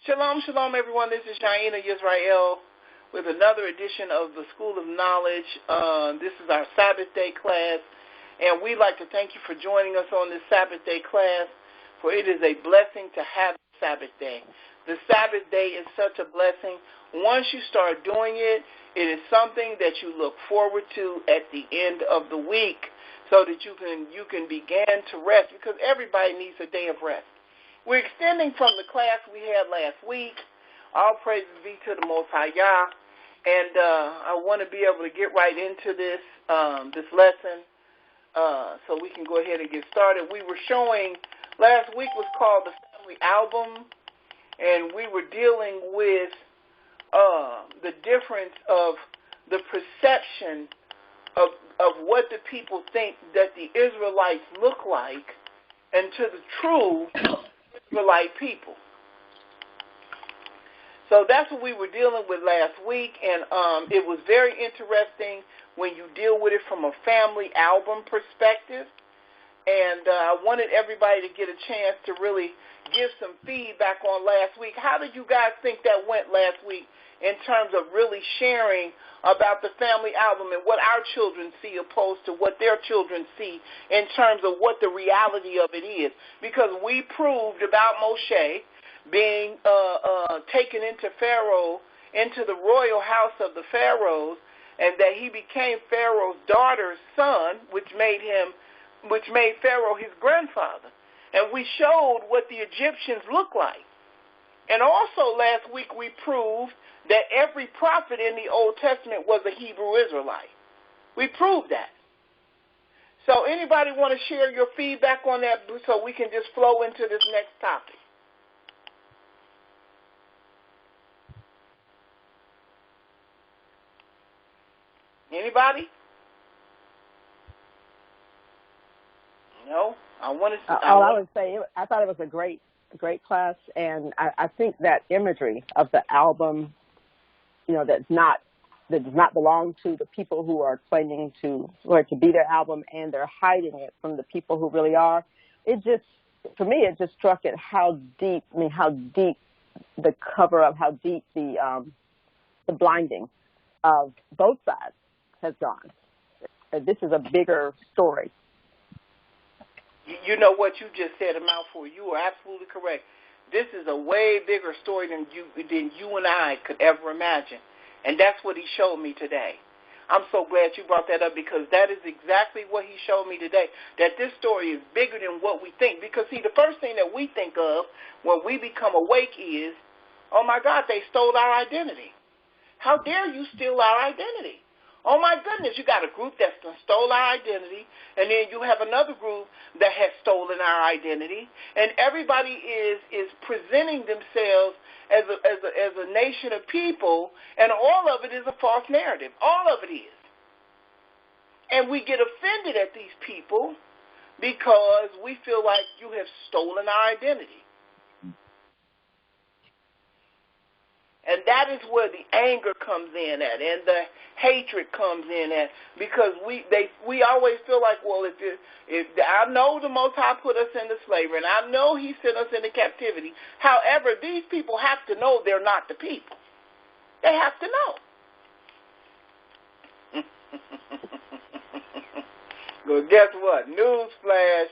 Shalom, shalom, everyone. This is Shaina Yisrael with another edition of the School of Knowledge. This is our Sabbath Day class, and we'd like to thank you for joining us on this Sabbath Day class, for it is a blessing to have Sabbath Day. The Sabbath Day is such a blessing. Once you start doing it, it is something that you look forward to at the end of the week so that you can begin to rest, because everybody needs a day of rest. We're extending from the class we had last week. All praises be to the Most High Yah. And I want to be able to get right into this lesson so we can go ahead and get started. We were showing, last week was called the Family Album, and we were dealing with the difference of the perception of what the people think that the Israelites look like and to the true Israelite people. So that's what we were dealing with last week, and it was very interesting when you deal with it from a family album perspective. And I wanted everybody to get a chance to really give some feedback on last week. How did you guys think that went last week in terms of really sharing about the family album and what our children see opposed to what their children see in terms of what the reality of it is? Because we proved about Moshe being taken into Pharaoh, into the royal house of the Pharaohs, and that he became Pharaoh's daughter's son, which made Pharaoh his grandfather. And we showed what the Egyptians look like. And also last week we proved that every prophet in the Old Testament was a Hebrew Israelite. We proved that. So anybody want to share your feedback on that so we can just flow into this next topic? Anybody? No? I would say, I thought it was a great class, and I think that imagery of the album, that does not belong to the people who are claiming to be their album, and they're hiding it from the people who really are. For me, it just struck at how deep the cover of, how deep the blinding of both sides has gone. This is a bigger story. You know what you just said, a mouthful. You are absolutely correct. This is a way bigger story than you and I could ever imagine. And that's what he showed me today. I'm so glad you brought that up, because that is exactly what he showed me today, that this story is bigger than what we think. Because, see, the first thing that we think of when we become awake is, oh, my God, they stole our identity. How dare you steal our identity? Oh, my goodness, you got a group that stole our identity, and then you have another group that has stolen our identity, and everybody is presenting themselves as a nation of people, and all of it is a false narrative. All of it is. And we get offended at these people because we feel like you have stolen our identity. And that is where the anger comes in at, and the hatred comes in at, because we always feel like, well, if I know the Most High put us into slavery, and I know He sent us into captivity. However, these people have to know they're not the people. They have to know. Well, guess what? Newsflash.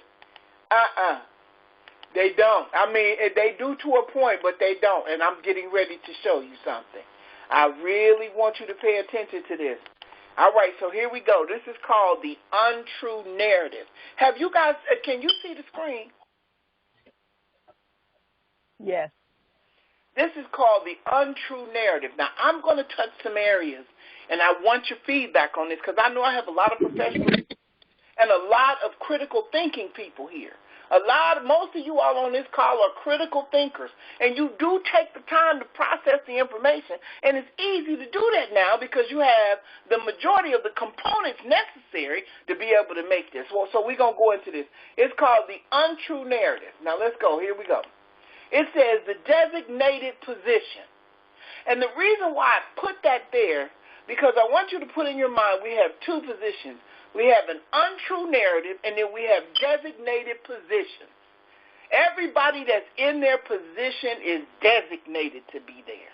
They don't. I mean, they do to a point, but they don't. And I'm getting ready to show you something. I really want you to pay attention to this. All right, so here we go. This is called the untrue narrative. Have you guys, can you see the screen? Yes. This is called the untrue narrative. Now, I'm going to touch some areas, and I want your feedback on this, because I know I have a lot of professionals and a lot of critical thinking people here. Most of you all on this call are critical thinkers, and you do take the time to process the information, and it's easy to do that now because you have the majority of the components necessary to be able to make this. Well, so we're going to go into this. It's called the untrue narrative. Now, let's go. Here we go. It says the designated position. And the reason why I put that there, because I want you to put in your mind we have two positions. We have an untrue narrative, and then we have designated positions. Everybody that's in their position is designated to be there.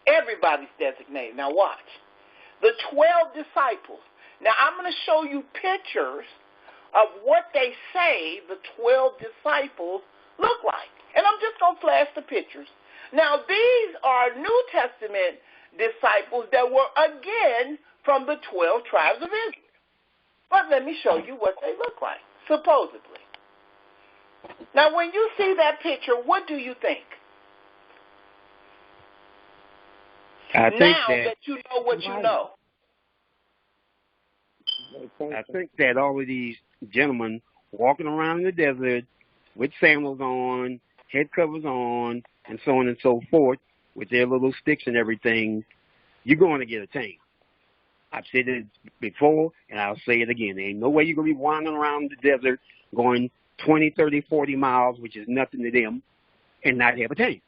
Everybody's designated. Now watch. The 12 disciples. Now I'm going to show you pictures of what they say the 12 disciples look like. And I'm just going to flash the pictures. Now these are New Testament disciples that were again from the 12 tribes of Israel. But let me show you what they look like, supposedly. Now when you see that picture, what do you think? I think now that you know what you know. I think that all of these gentlemen walking around in the desert with sandals on, head covers on, and so on and so forth, with their little sticks and everything, you're going to get a tan. I've said it before, and I'll say it again. There ain't no way you're going to be wandering around the desert going 20, 30, 40 miles, which is nothing to them, and not have a tan.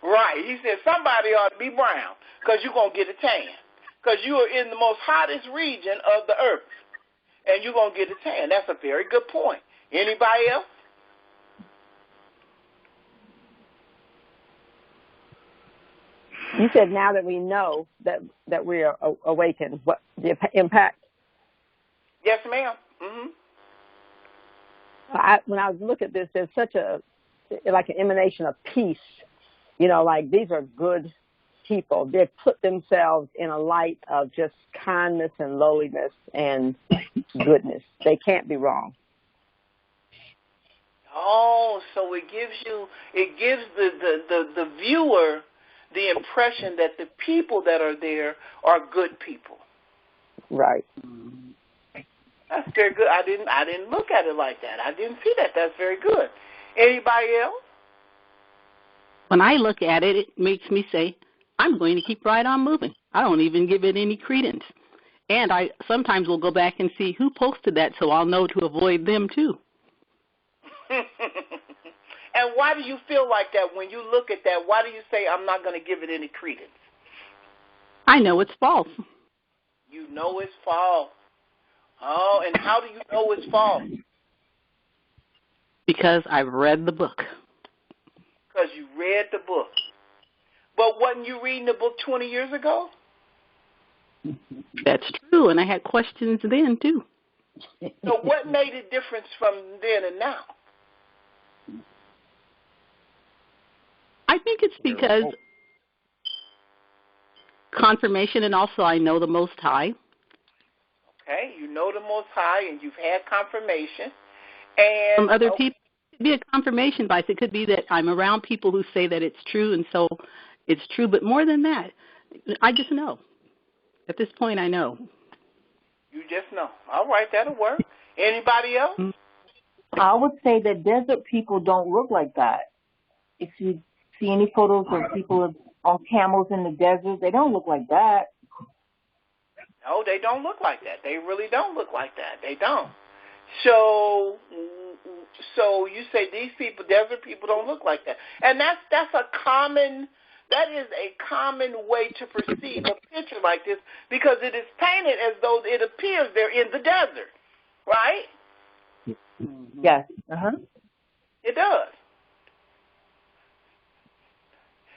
Right. He said somebody ought to be brown because you're going to get a tan. Because you are in the most hottest region of the earth, and you're going to get a tan. That's a very good point. Anybody else? You said now that we know that we are awakened, what the impact? Yes, ma'am. Mm-hmm. When I look at this, there's such like an emanation of peace. You know, like these are good people. They've put themselves in a light of just kindness and lowliness and goodness. They can't be wrong. Oh, so it gives the viewer the impression that the people that are there are good people. Right. That's very good. I didn't look at it like that. I didn't see that. That's very good. Anybody else? When I look at it, it makes me say, I'm going to keep right on moving. I don't even give it any credence. And I sometimes will go back and see who posted that so I'll know to avoid them too. And why do you feel like that when you look at that? Why do you say I'm not going to give it any credence? I know it's false. You know it's false. Oh, and how do you know it's false? Because I've read the book. Because you read the book. But wasn't you reading the book 20 years ago? That's true, and I had questions then, too. So what made a difference from then and now? I think it's because confirmation, and also I know the Most High. Okay, you know the Most High, and you've had confirmation. And from other people. It could be a confirmation bias. It could be that I'm around people who say that it's true, and so it's true. But more than that, I just know. At this point, I know. You just know. All right, that'll work. Anybody else? I would say that desert people don't look like that. If you see any photos of people on camels in the desert, they don't look like that. No, they don't look like that. They really don't look like that. They don't. So you say these people, desert people, don't look like that, and that is a common way to perceive a picture like this because it is painted as though it appears they're in the desert, right? Yes. It does.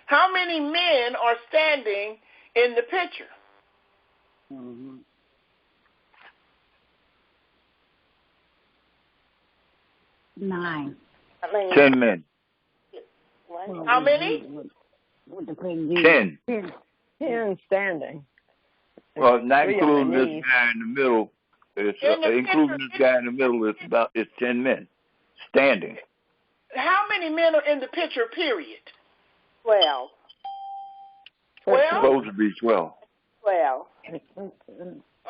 How many men are standing in the picture? 9. 10 men. How many? 10. 10 standing. Well, not 3 including on the this knees. guy in the middle. Including this guy in the middle, it's 10 men standing. How many men are in the picture, period? 12. 12? Supposed to be 12. 12.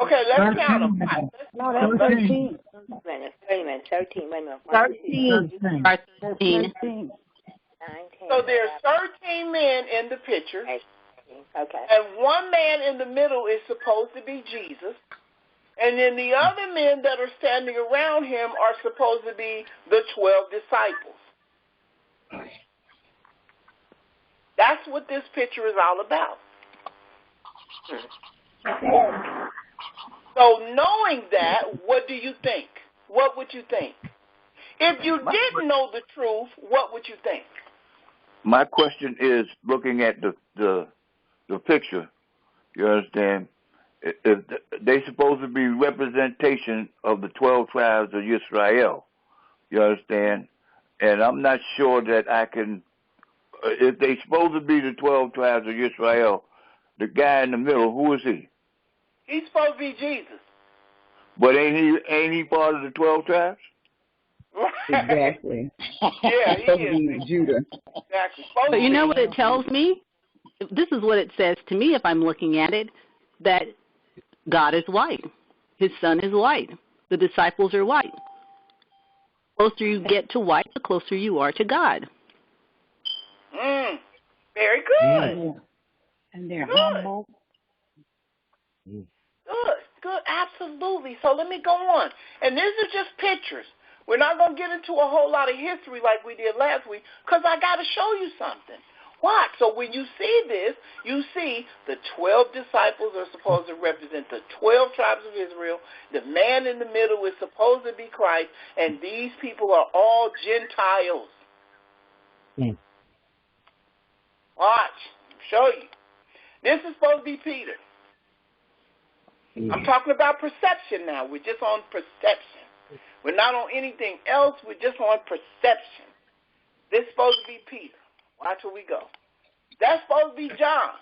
Okay, let's count them. No, that's 13. Wait a minute. 13. Wait a minute. 13. 19. So there's 13 men in the picture. Okay. And one man in the middle is supposed to be Jesus. And then the other men that are standing around him are supposed to be the 12 disciples. That's what this picture is all about. So knowing that, what do you think? What would you think? If you didn't know the truth, what would you think? My question is, looking at the picture, you understand, if they supposed to be representation of the 12 tribes of Israel, you understand, and I'm not sure that I can, if they supposed to be the 12 tribes of Israel, the guy in the middle, who is he? He's supposed to be Jesus. But ain't he part of the 12 tribes? Exactly. Yeah, he is. Judah. Exactly. But you know what it tells me? This is what it says to me if I'm looking at it, that God is white. His son is white. The disciples are white. The closer you get to white, the closer you are to God. Very good. Yeah. And they're good. humble. Good, absolutely. So let me go on. And these are just pictures. We're not going to get into a whole lot of history like we did last week because I got to show you something. Watch. So when you see this, you see the 12 disciples are supposed to represent the 12 tribes of Israel. The man in the middle is supposed to be Christ, and these people are all Gentiles. Watch. I'll show you. This is supposed to be Peter. I'm talking about perception now. We're just on perception. We're not on anything else. We're just on perception. This is supposed to be Peter. Watch where we go. That's supposed to be John.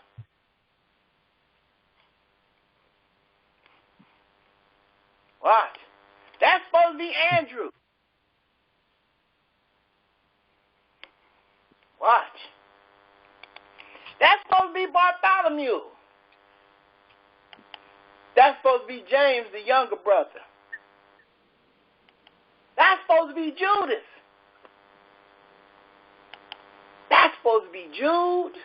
Watch. That's supposed to be Andrew. Watch. That's supposed to be Bartholomew. That's supposed to be James, the younger brother. That's supposed to be Judas. That's supposed to be Jude.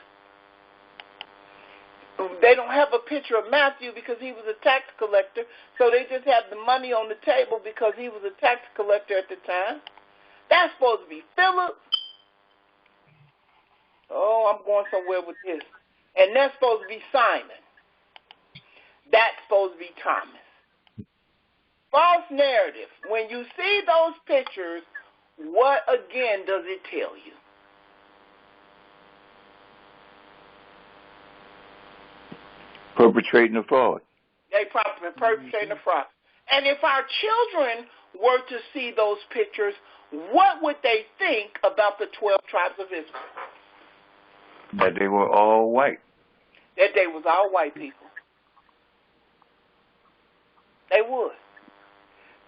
They don't have a picture of Matthew because he was a tax collector, so they just have the money on the table because he was a tax collector at the time. That's supposed to be Philip. Oh, I'm going somewhere with this. And that's supposed to be Simon. That's supposed to be Thomas. False narrative. When you see those pictures, what again does it tell you? Perpetrating a fraud. They probably perpetrating a fraud. And if our children were to see those pictures, what would they think about the 12 tribes of Israel? That they were all white. That they was all white people. They would.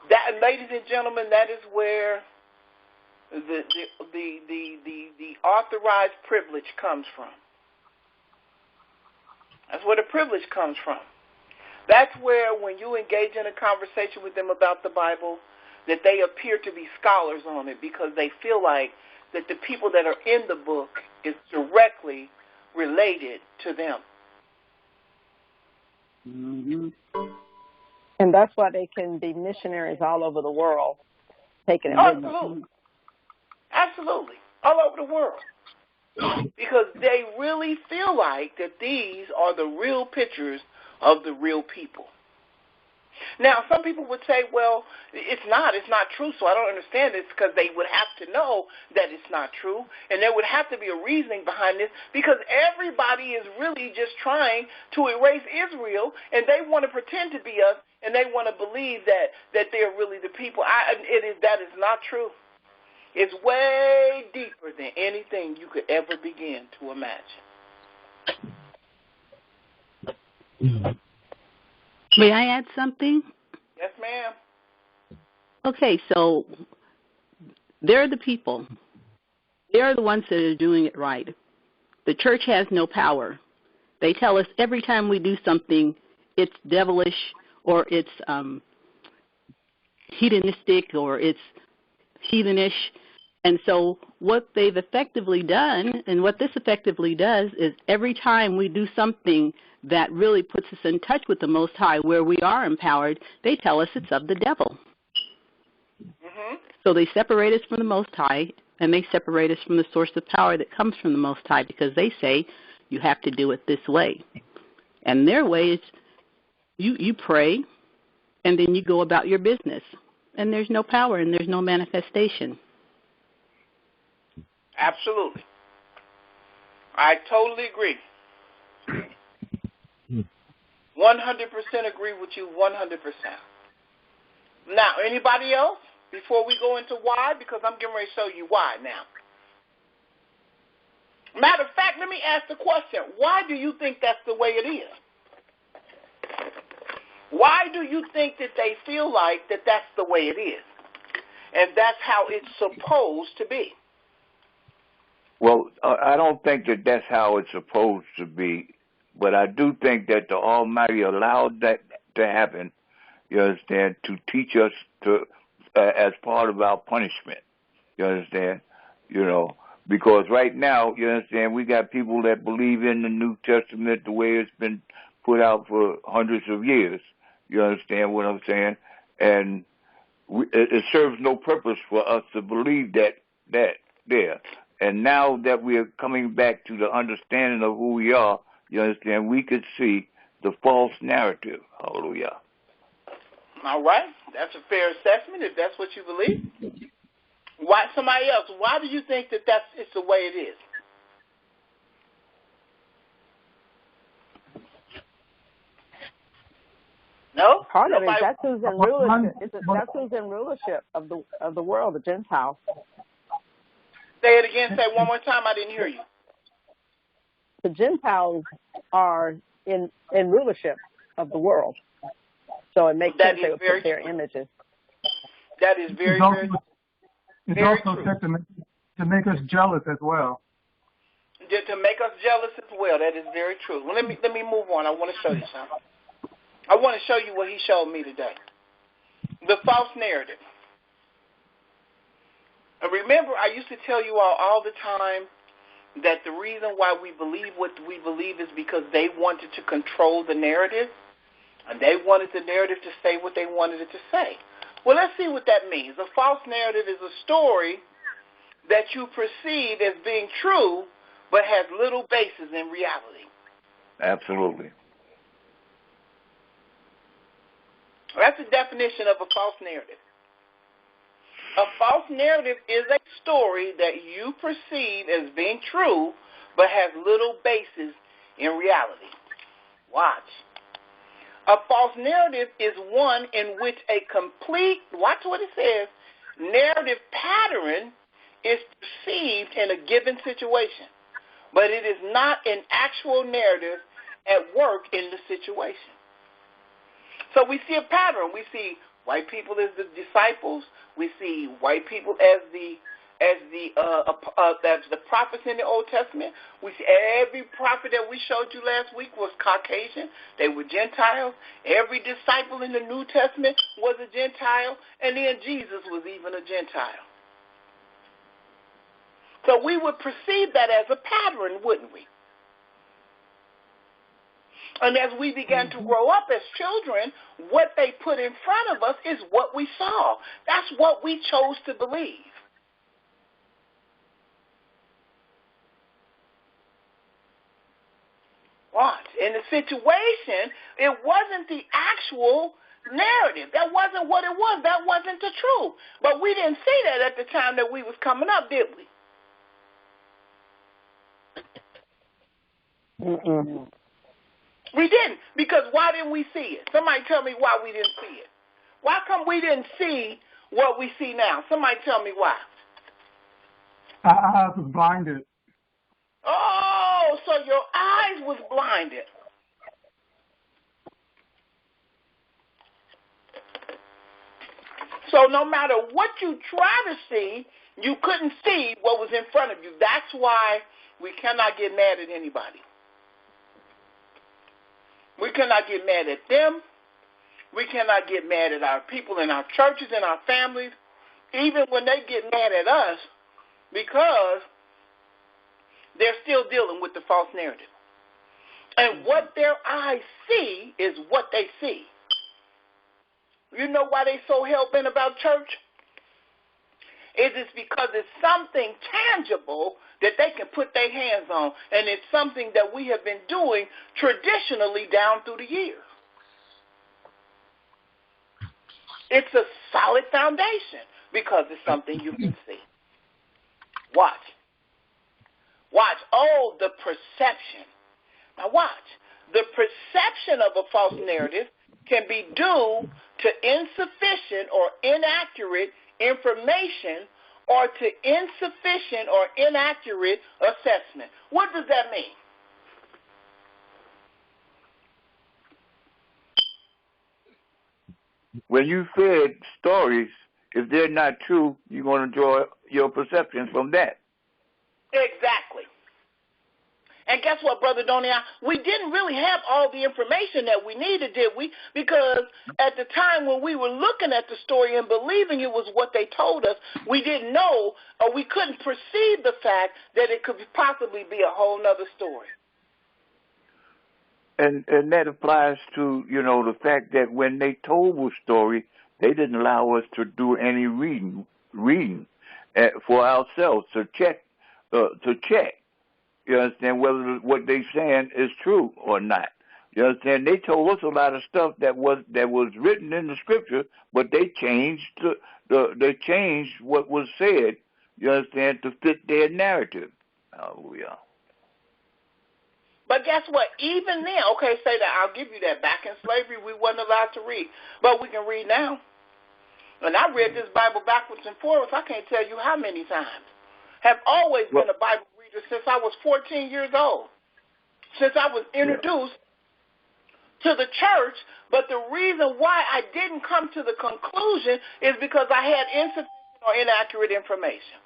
That, ladies and gentlemen, that is where the authorized privilege comes from. That's where the privilege comes from. That's where when you engage in a conversation with them about the Bible, that they appear to be scholars on it because they feel like that the people that are in the book is directly related to them. Mm-hmm. And that's why they can be missionaries all over the world, taking it with them. Absolutely. Absolutely. All over the world. Because they really feel like that these are the real pictures of the real people. Now, some people would say, well, it's not true, so I don't understand this, because they would have to know that it's not true, and there would have to be a reasoning behind this, because everybody is really just trying to erase Israel, and they want to pretend to be us, and they want to believe that they're really the people. That is not true. It's way deeper than anything you could ever begin to imagine. May I add something? Yes, ma'am. Okay, so they're the people. They're the ones that are doing it right. The church has no power. They tell us every time we do something, it's devilish or it's hedonistic or it's heathenish. And so what they've effectively done, and what this effectively does, is every time we do something that really puts us in touch with the Most High, where we are empowered, they tell us it's of the devil. Mm-hmm. So they separate us from the Most High, and they separate us from the source of power that comes from the Most High, because they say you have to do it this way. And their way is you pray, and then you go about your business. And there's no power and there's no manifestation. Absolutely. I totally agree. 100% agree with you, 100%. Now, anybody else before we go into why? Because I'm getting ready to show you why now. Matter of fact, let me ask the question. Why do you think that's the way it is? Why do you think that they feel like that that's the way it is? And that's how it's supposed to be? Well, I don't think that that's how it's supposed to be, but I do think that the Almighty allowed that to happen, you understand, to teach us to, as part of our punishment, you understand, because right now, you understand, we got people that believe in the New Testament the way it's been put out for hundreds of years. You understand what I'm saying? And it serves no purpose for us to believe that there. And now that we are coming back to the understanding of who we are, you understand, we could see the false narrative. Hallelujah. All right. That's a fair assessment if that's what you believe. Why, somebody else, why do you think that it's the way it is? No? Part of it, that's who's in rulership. That's who's in rulership of the world, the Gentiles. Say it again. Say it one more time. I didn't hear you. The Gentiles are in rulership of the world. So it makes sense they would put their images. That is very, very true. It's also said to make us jealous as well. To make us jealous as well. That is very true. Well, let me move on. I want to show you something. I want to show you what he showed me today. The false narrative. And remember, I used to tell you all the time that the reason why we believe what we believe is because they wanted to control the narrative, and they wanted the narrative to say what they wanted it to say. Well, let's see what that means. A false narrative is a story that you perceive as being true, but has little basis in reality. Absolutely. That's the definition of a false narrative. A false narrative is a story that you perceive as being true, but has little basis in reality. Watch. A false narrative is one in which a complete, watch what it says, narrative pattern is perceived in a given situation, but it is not an actual narrative at work in the situation. So we see a pattern. We see white people as the disciples. We see white people as the prophets in the Old Testament. We see every prophet that we showed you last week was Caucasian. They were Gentiles. Every disciple in the New Testament was a Gentile, and then Jesus was even a Gentile. So we would perceive that as a pattern, wouldn't we? And as we began to grow up as children, what they put in front of us is what we saw. That's what we chose to believe. Watch. In the situation, it wasn't the actual narrative. That wasn't what it was. That wasn't the truth. But we didn't see that at the time that we was coming up, did we? Mm-mm. We didn't, because why didn't we see it? Somebody tell me why we didn't see it. Why come we didn't see what we see now? Somebody tell me why. I was blinded. Oh, so your eyes was blinded. So no matter what you try to see, you couldn't see what was in front of you. That's why we cannot get mad at anybody. We cannot get mad at them. We cannot get mad at our people in our churches and our families, even when they get mad at us, because they're still dealing with the false narrative. And what their eyes see is what they see. You know why they so hell-bent about church? It is because it's something tangible that they can put their hands on, and it's something that we have been doing traditionally down through the years. It's a solid foundation because it's something you can see. Watch. Watch. Oh, the perception. Now watch. The perception of a false narrative can be due to insufficient or inaccurate information or to insufficient or inaccurate assessment. What does that mean? When you fed stories, if they're not true, you're going to draw your perception from that. Exactly. And guess what, Brother Donia? We didn't really have all the information that we needed, did we? Because at the time when we were looking at the story and believing it was what they told us, we didn't know or we couldn't perceive the fact that it could possibly be a whole nother story. And that applies to, the fact that when they told the story, they didn't allow us to do any reading for ourselves to check. You understand, whether what they saying is true or not. You understand? They told us a lot of stuff that was written in the scripture, but they changed they changed what was said. You understand, to fit their narrative. Hallelujah. But guess what? Even then, okay, say that I'll give you that. Back in slavery, we wasn't allowed to read, but we can read now. And I read this Bible backwards and forwards. I can't tell you how many times. Have always been a Bible reader since I was 14 years old, since I was introduced to the church. But the reason why I didn't come to the conclusion is because I had insufficient or inaccurate information.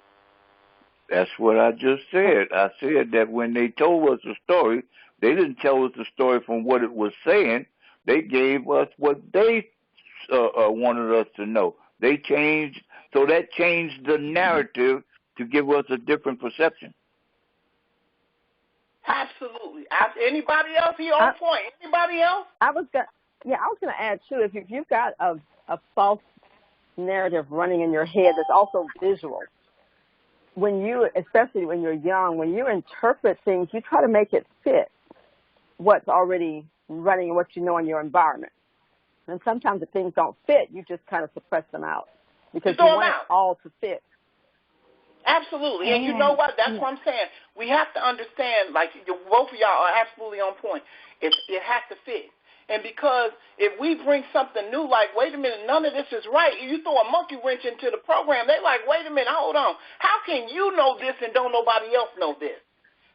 That's what I just said. I said that when they told us the story, they didn't tell us the story from what it was saying. They gave us what they wanted us to know. They changed, so that changed the narrative to give us a different perception. Absolutely. Anybody else here on point? Anybody else? I was going to add too. If you've got a false narrative running in your head that's also visual, especially when you're young, when you interpret things, you try to make it fit what's already running and what you know in your environment. And sometimes if things don't fit, you just kind of suppress them out because you want it all to fit. Absolutely. And you know what? That's what I'm saying. We have to understand, like both of y'all are absolutely on point. It has to fit. And because if we bring something new, like, wait a minute, none of this is right, you throw a monkey wrench into the program, they like, wait a minute, hold on. How can you know this and don't nobody else know this?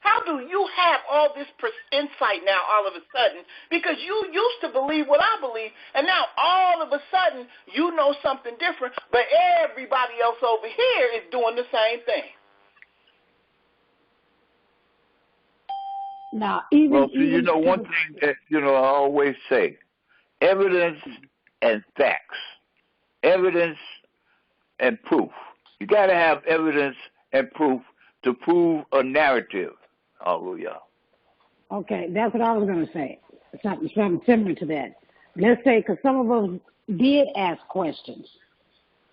How do you have all this insight now all of a sudden? Because you used to believe what I believe, and now all of a sudden you know something different, but everybody else over here is doing the same thing. Now, one thing that, I always say, evidence and facts, evidence and proof. You got to have evidence and proof to prove a narrative. Hallelujah. Okay, that's what I was going to say. Something similar to that. Let's say, because some of us did ask questions,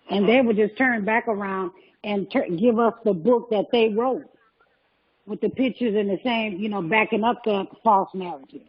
and they would just turn back around and give us the book that they wrote with the pictures and the same, backing up the false narrative.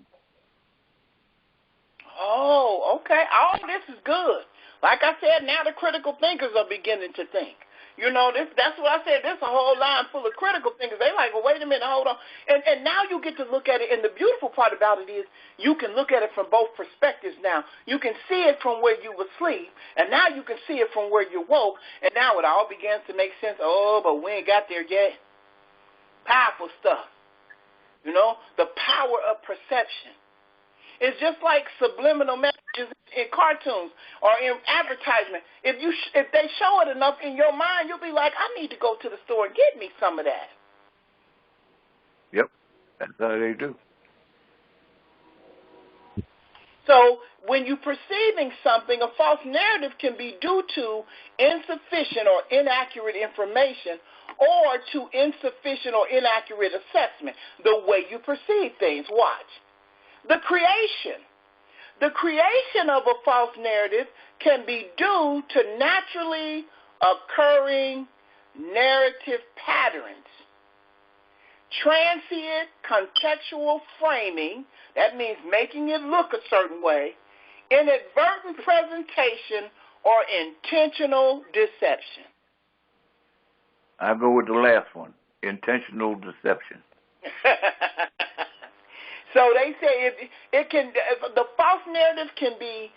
Oh, okay. All this is good. Like I said, now the critical thinkers are beginning to think. That's what I said. There's a whole line full of critical thinkers. They like, well, wait a minute, hold on. And now you get to look at it, and the beautiful part about it is you can look at it from both perspectives now. You can see it from where you were asleep, and now you can see it from where you woke, and now it all begins to make sense. Oh, but we ain't got there yet. Powerful stuff. The power of perception. It's just like subliminal messages in cartoons or in advertisement. If they show it enough in your mind, you'll be like, I need to go to the store and get me some of that. Yep, that's how they do. So when you're perceiving something, a false narrative can be due to insufficient or inaccurate information or to insufficient or inaccurate assessment, the way you perceive things. Watch. The creation of a false narrative can be due to naturally occurring narrative patterns. Transient contextual framing, that means making it look a certain way, inadvertent presentation, or intentional deception? I'll go with the last one, intentional deception. So they say the false narrative can be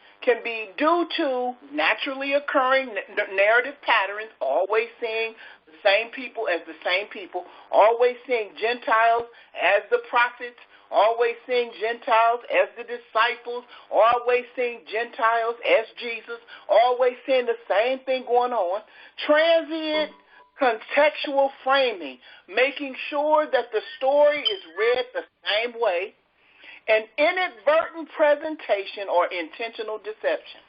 due to naturally occurring narrative patterns, always seeing the same people as the same people, always seeing Gentiles as the prophets, always seeing Gentiles as the disciples, always seeing Gentiles as Jesus, always seeing the same thing going on. Transient contextual framing, making sure that the story is read the same way, and inadvertent presentation or intentional deception.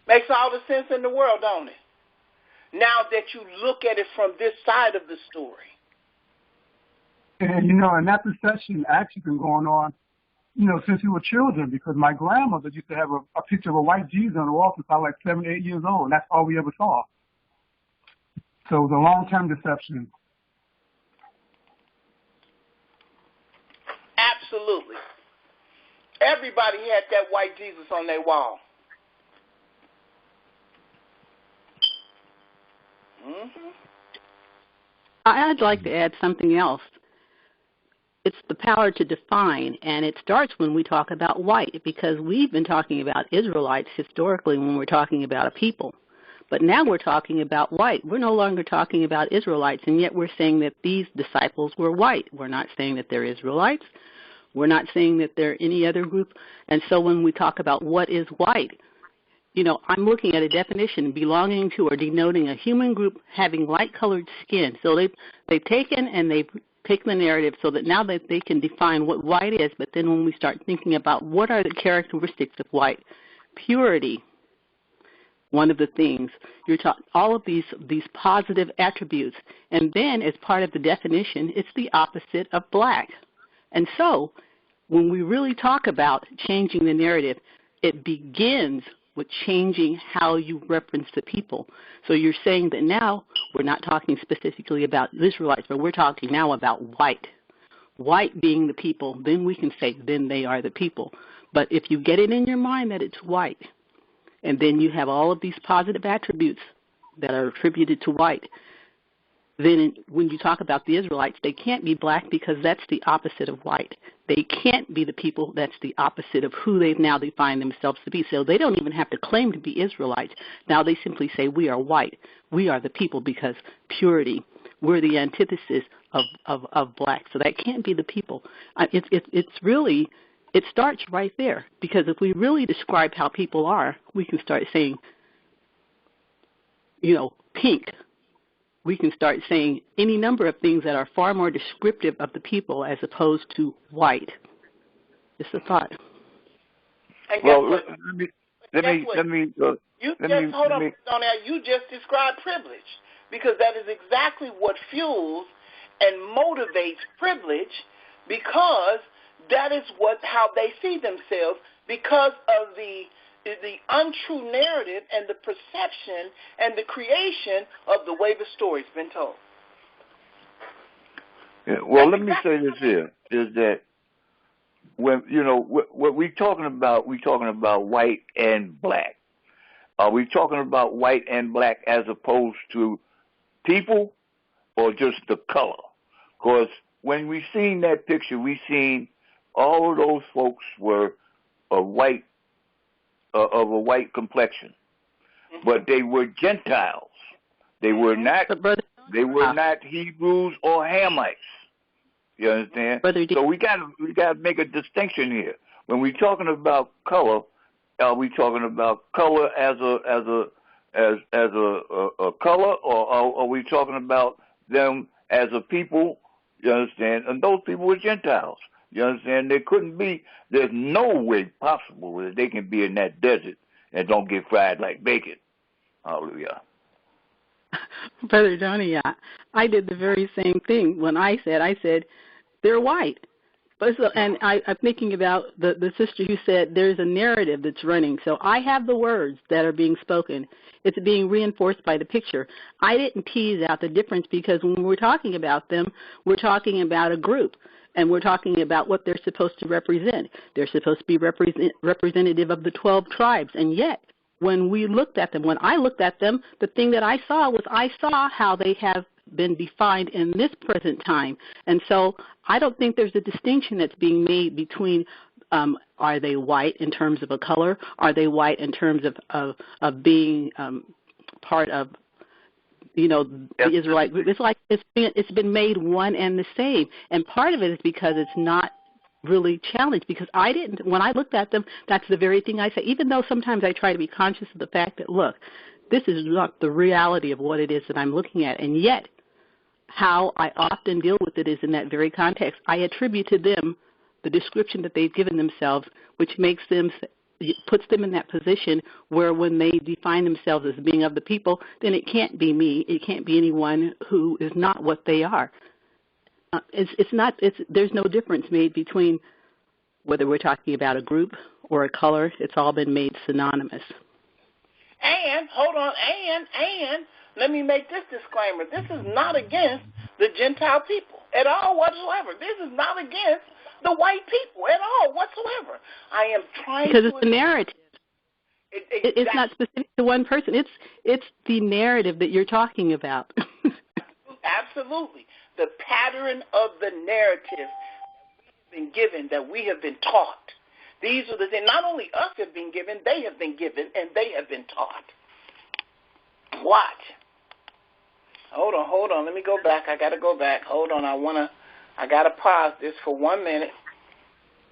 Makes all the sense in the world, don't it? Now that you look at it from this side of the story. And, and that deception actually been going on, since we were children, because my grandmother used to have a picture of a white Jesus on the wall since I was like 7, 8 years old, and that's all we ever saw. So the long-term deception. Absolutely. Everybody had that white Jesus on their wall. Mm-hmm. I'd like to add something else. It's the power to define, and it starts when we talk about white, because we've been talking about Israelites historically when we're talking about a people. But now we're talking about white. We're no longer talking about Israelites, and yet we're saying that these disciples were white. We're not saying that they're Israelites. We're not saying that they're any other group. And so when we talk about what is white, I'm looking at a definition, belonging to or denoting a human group having light-colored skin. So they've taken and they've taken the narrative so that now that they can define what white is, but then when we start thinking about what are the characteristics of white, purity, one of the things, you're talking all of these positive attributes, and then as part of the definition, it's the opposite of black. And so when we really talk about changing the narrative, it begins with changing how you reference the people. So you're saying that now we're not talking specifically about Israelites, but we're talking now about white. White being the people, then we can say, then they are the people. But if you get it in your mind that it's white, and then you have all of these positive attributes that are attributed to white, then when you talk about the Israelites, they can't be black because that's the opposite of white. They can't be the people. That's the opposite of who they've now defined themselves to be. So they don't even have to claim to be Israelites. Now they simply say, we are white. We are the people because purity. We're the antithesis of black. So that can't be the people. It's really, it starts right there, because if we really describe how people are, we can start saying, pink. We can start saying any number of things that are far more descriptive of the people as opposed to white. Just a thought. And well, let me. Hold on, you just described privilege, because that is exactly what fuels and motivates privilege, because that is how they see themselves, because of the untrue narrative and the perception and the creation of the way the story's been told. Yeah, well, let me say this here, is that when, what we're talking about white and black. Are we talking about white and black as opposed to people or just the color? Because when we seen that picture, we seen all of those folks were white, of a white complexion, but they were Gentiles. They were not. They were not Hebrews or Hamites. You understand? So we got to make a distinction here. When we're talking about color, are we talking about color as a color, or are we talking about them as a people? You understand? And those people were Gentiles. You understand? There's no way possible that they can be in that desert and don't get fried like bacon. Hallelujah. Brother Johnny, I did the very same thing when I said, they're white. And I'm thinking about the sister who said there's a narrative that's running. So I have the words that are being spoken. It's being reinforced by the picture. I didn't tease out the difference because when we're talking about them, we're talking about a group. And we're talking about what they're supposed to represent. They're supposed to be representative of the 12 tribes. And yet, when I looked at them, the thing that I saw how they have been defined in this present time. And so I don't think there's a distinction that's being made between are they white in terms of a color? Are they white in terms of being part of, the Israelite group? It's like it's been made one and the same. And part of it is because it's not really challenged, because when I looked at them, that's the very thing I say, even though sometimes I try to be conscious of the fact that, look, this is not the reality of what it is that I'm looking at. And yet, how I often deal with it is in that very context. I attribute to them the description that they've given themselves, which puts them in that position where when they define themselves as being of the people, then it can't be me. It can't be anyone who is not what they are. There's no difference made between whether we're talking about a group or a color. It's all been made synonymous. And, hold on, and let me make this disclaimer. This is not against the Gentile people at all whatsoever. This is not against the white people at all whatsoever. I am trying because it's the narrative. Exactly. It's not specific to one person. It's the narrative that you're talking about. Absolutely. The pattern of the narrative that we have been given, that we have been taught. These are the things, not only us have been given, they have been given, and they have been taught. Watch. Hold on. Let me go back. I got to go back. Hold on. I got to pause this for 1 minute,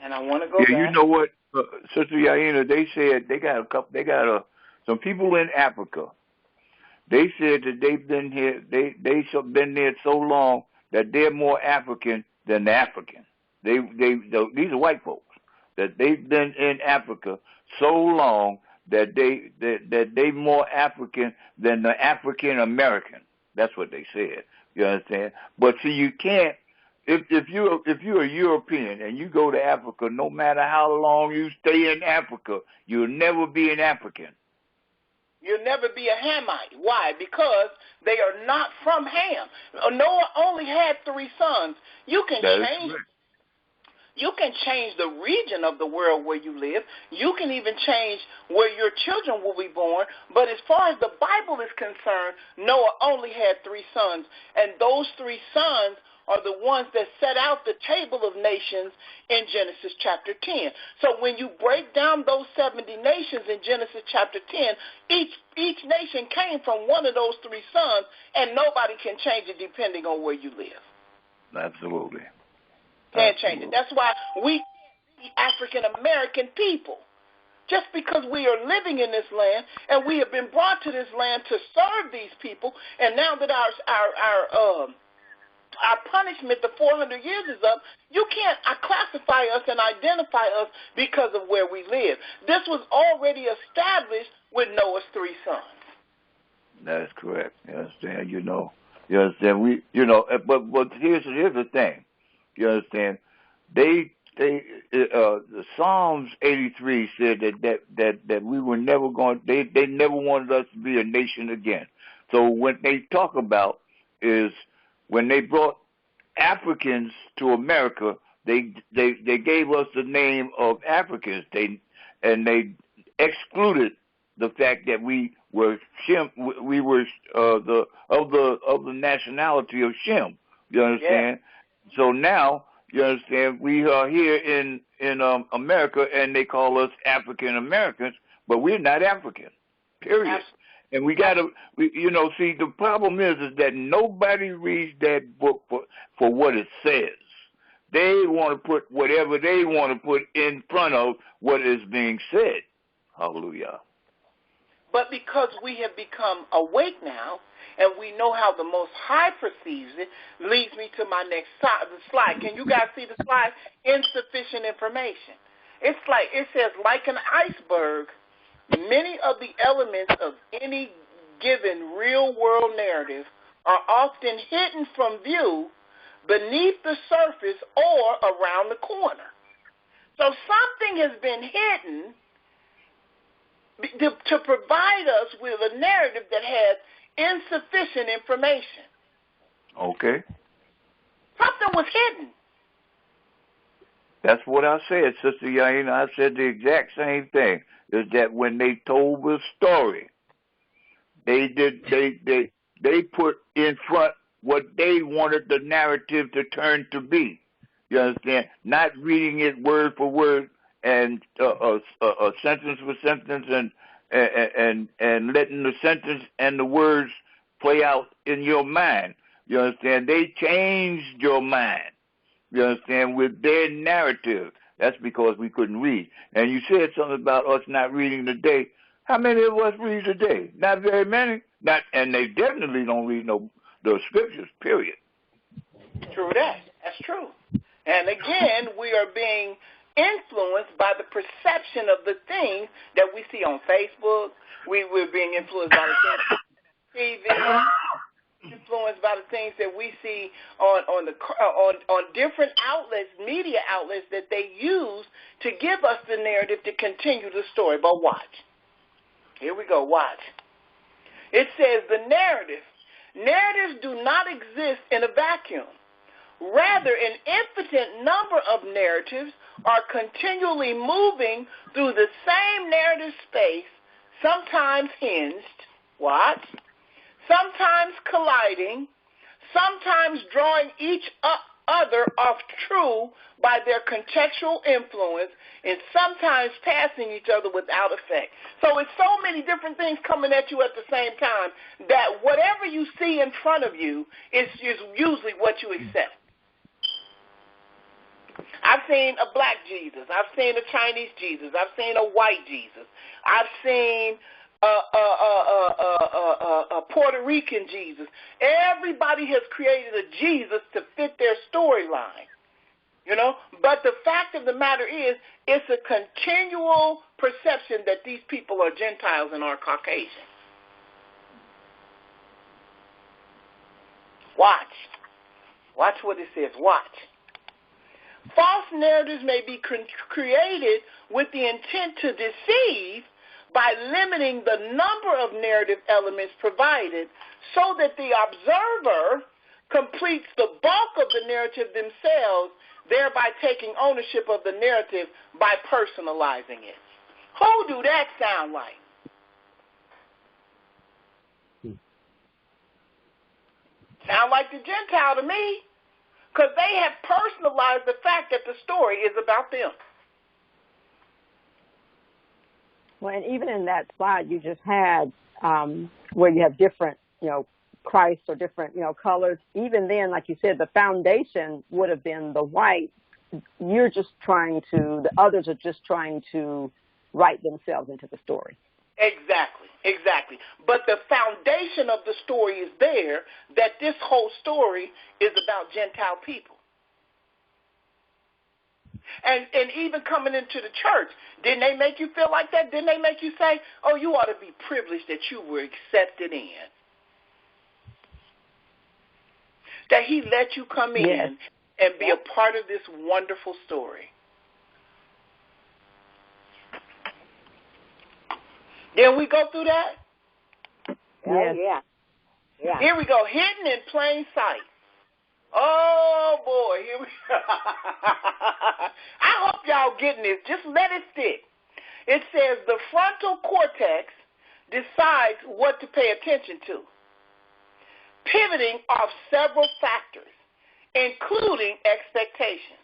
and I want to go back. You know what, Sister Yaina, they said they got some people in Africa. They said that they've been here, they've been there so long that they're more African than the African. These are white folks, that they've been in Africa so long that they more African than the African American. That's what they said. You understand? But see, you can't. If you're a European and you go to Africa, no matter how long you stay in Africa, you'll never be an African. You'll never be a Hamite. Why? Because they are not from Ham. Noah only had 3 sons. You can change the region of the world where you live. You can even change where your children will be born. But as far as the Bible is concerned, Noah only had 3 sons. And those 3 sons are the ones that set out the table of nations in Genesis chapter 10. So when you break down those 70 nations in Genesis chapter 10, each nation came from one of those 3 sons, and nobody can change it depending on where you live. Absolutely. Can't change it. That's why we can't be African-American people. Just because we are living in this land and we have been brought to this land to serve these people, and now that our punishment, the 400 years is up, you can't classify us and identify us because of where we live. This was already established with Noah's 3 sons. That is correct. You understand? You understand? But here's the thing. You understand? The Psalms 83 said that we were never going. They never wanted us to be a nation again. So what they talk about is, when they brought Africans to America, they gave us the name of Africans. They excluded the fact that we were Shem. We were of the nationality of Shem. You understand? Yeah. So now, you understand, we are here in America, and they call us African Americans, but we're not African. Period. Absolutely. And we see, the problem is that nobody reads that book for what it says. They want to put whatever they want to put in front of what is being said. Hallelujah. But because we have become awake now, and we know how the Most High perceives it, leads me to my next slide. Can you guys see the slide? Insufficient information. It says, like an iceberg, many of the elements of any given real-world narrative are often hidden from view beneath the surface or around the corner. So something has been hidden to provide us with a narrative that has insufficient information. Okay. Something was hidden. That's what I said, Sister Yaina. I said the exact same thing. Is that when they told the story, they put in front what they wanted the narrative to turn to be. You understand? Not reading it word for word and sentence for sentence and letting the sentence and the words play out in your mind. You understand? They changed your mind. You understand? With their narrative. That's because we couldn't read. And you said something about us not reading today. How many of us read today? Not very many. And they definitely don't read the scriptures, period. True that. That's true. And again, we are being influenced by the perception of the things that we see on Facebook. We're being influenced by the things on TV. Influenced by the things that we see on different outlets, media outlets that they use to give us the narrative to continue the story. But watch. Here we go. Watch. It says the narratives do not exist in a vacuum. Rather, an infinite number of narratives are continually moving through the same narrative space, sometimes hinged. Watch. Sometimes colliding, sometimes drawing each other off true by their contextual influence, and sometimes passing each other without effect. So it's so many different things coming at you at the same time that whatever you see in front of you is usually what you accept. I've seen a black Jesus. I've seen a Chinese Jesus. I've seen a white Jesus. I've seen a Puerto Rican Jesus. Everybody has created a Jesus to fit their storyline, you know. But the fact of the matter is, it's a continual perception that these people are Gentiles and are Caucasian. Watch what it says. Watch. False narratives may be created with the intent to deceive by limiting the number of narrative elements provided so that the observer completes the bulk of the narrative themselves, thereby taking ownership of the narrative by personalizing it. Who do that sound like? Sound like the Gentile to me, because they have personalized the fact that the story is about them. Well, and even in that slide you just had where you have different, Christ or different, colors, even then, like you said, the foundation would have been the white. The others are just trying to write themselves into the story. Exactly. But the foundation of the story is there, that this whole story is about Gentile people. And even coming into the church, didn't they make you feel like that? Didn't they make you say, oh, you ought to be privileged that you were accepted in? That he let you come in and be a part of this wonderful story. Then we go through that? Yeah. Here we go, hidden in plain sight. Oh, boy, here we go. I hope y'all getting this. Just let it stick. It says the frontal cortex decides what to pay attention to, pivoting off several factors, including expectation.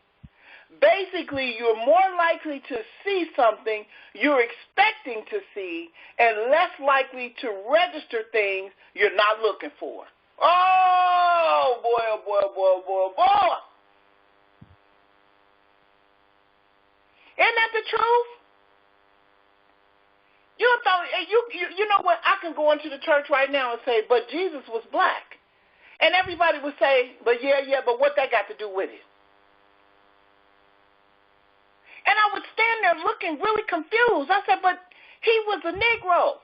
Basically, you're more likely to see something you're expecting to see and less likely to register things you're not looking for. Oh, boy. Isn't that the truth? You know what? I can go into the church right now and say, but Jesus was black. And everybody would say, but what that got to do with it? And I would stand there looking really confused. I said, but he was a Negro.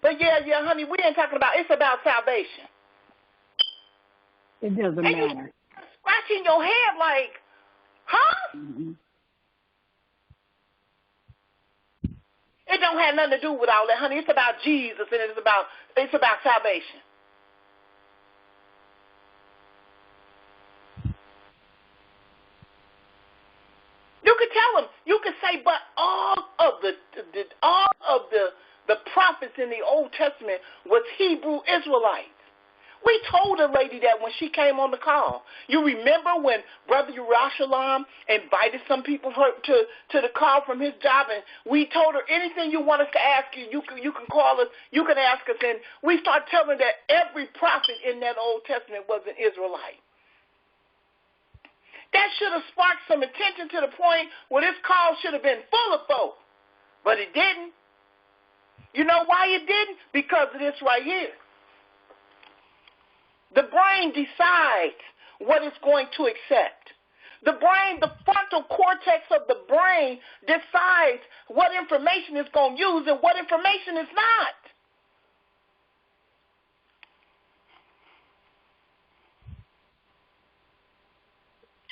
But honey, we ain't talking about, it's about salvation. It doesn't matter. matter. Scratching your head like, huh? Mm-hmm. It don't have nothing to do with all that, honey. It's about Jesus, and it's about salvation. of the prophets in the Old Testament was Hebrew Israelites. We told a lady that when she came on the call. You remember when Brother Yerushalayim invited some people to the call from his job, and we told her anything you want us to ask you, you can call us, you can ask us, and we start telling her that every prophet in that Old Testament was an Israelite. That should have sparked some attention to the point where this call should have been full of folk, but it didn't. You know why it didn't? Because of this right here. The brain decides what it's going to accept. The brain, the frontal cortex of the brain decides what information it's going to use and what information it's not.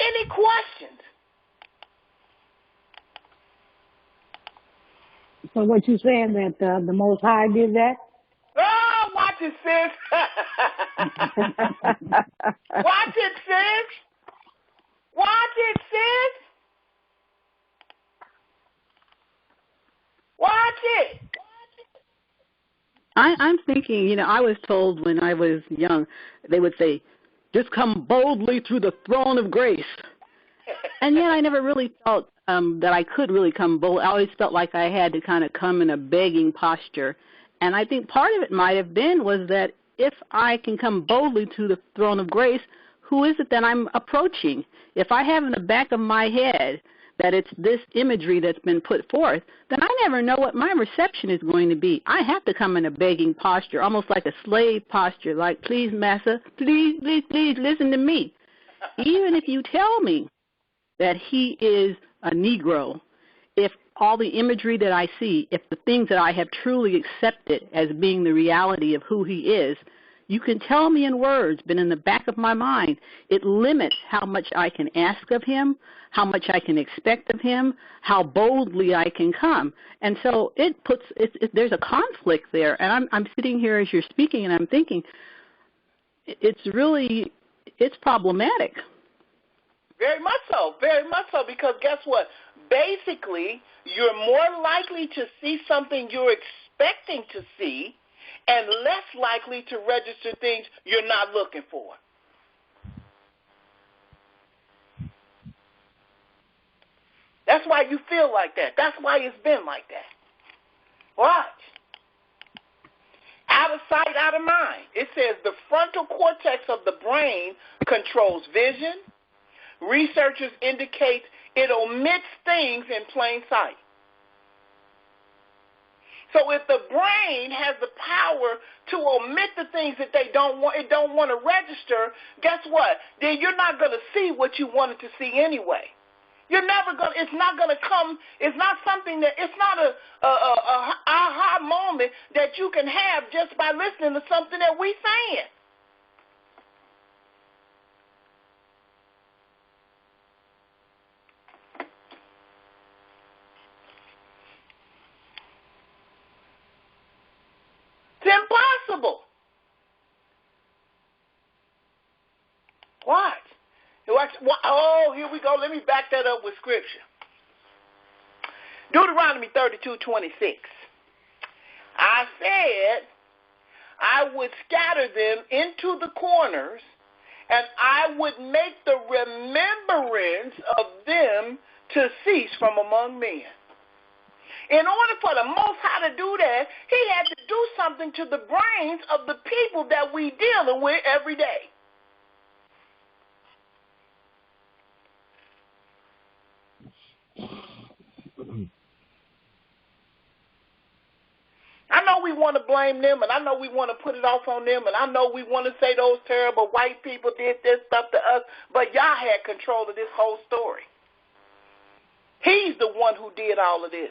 Any questions? So what you saying, that the Most High did that? Oh, watch it, sis. Watch it, sis. Watch it, sis. Watch it. I'm thinking, I was told when I was young, they would say, just come boldly through the throne of grace. And yet I never really felt that I could really come bold. I always felt like I had to kind of come in a begging posture. And I think part of it might have been was that if I can come boldly to the throne of grace, who is it that I'm approaching? If I have in the back of my head that it's this imagery that's been put forth, then I never know what my reception is going to be. I have to come in a begging posture, almost like a slave posture, like, please, master, please, please, please listen to me. Even if you tell me that he is a Negro, if all the imagery that I see, if the things that I have truly accepted as being the reality of who he is, you can tell me in words, but in the back of my mind, it limits how much I can ask of him, how much I can expect of him, how boldly I can come. And so there's a conflict there. And I'm sitting here as you're speaking, and I'm thinking, it's problematic. Very much so, because guess what? Basically, you're more likely to see something you're expecting to see and less likely to register things you're not looking for. That's why you feel like that. That's why it's been like that. Watch. Out of sight, out of mind. It says the frontal cortex of the brain controls vision. Researchers indicate it omits things in plain sight. So if the brain has the power to omit the things that it don't want to register, guess what? Then you're not going to see what you wanted to see anyway. It's not going to come, it's not something that, it's not a aha moment that you can have just by listening to something that we're saying. It's impossible. Watch. Oh, here we go. Let me back that up with scripture. Deuteronomy 32:26. I said I would scatter them into the corners, and I would make the remembrance of them to cease from among men. In order for the Most High to do that, he had to do something to the brains of the people that we dealing with every day. I know we want to blame them, and I know we want to put it off on them, and I know we want to say those terrible white people did this stuff to us, but Yah had control of this whole story. He's the one who did all of this.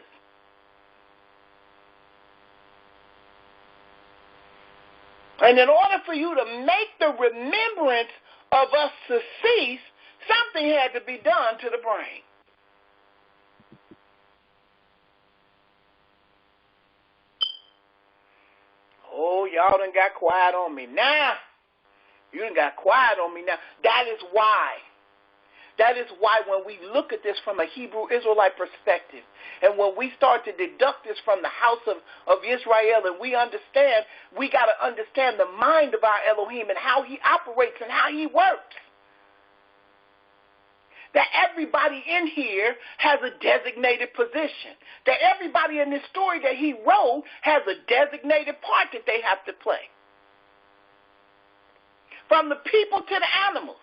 And in order for you to make the remembrance of us to cease, something had to be done to the brain. Oh, y'all done got quiet on me now. You done got quiet on me now. That is why That is why when we look at this from a Hebrew Israelite perspective, and when we start to deduct this from the house of Israel, and we understand, we got to understand the mind of our Elohim and how he operates and how he works. That everybody in here has a designated position. That everybody in this story that he wrote has a designated part that they have to play. From the people to the animals.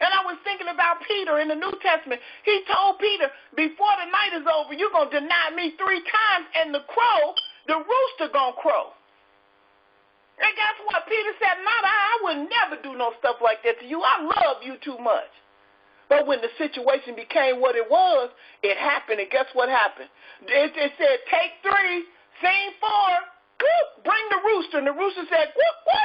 And I was thinking about Peter in the New Testament. He told Peter, before the night is over, you're going to deny me 3 times, and the rooster going to crow. And guess what? Peter said, I would never do no stuff like that to you. I love you too much. But when the situation became what it was, it happened, and guess what happened? It said, take 3, scene 4, whoop, bring the rooster. And the rooster said, whoop, whoop.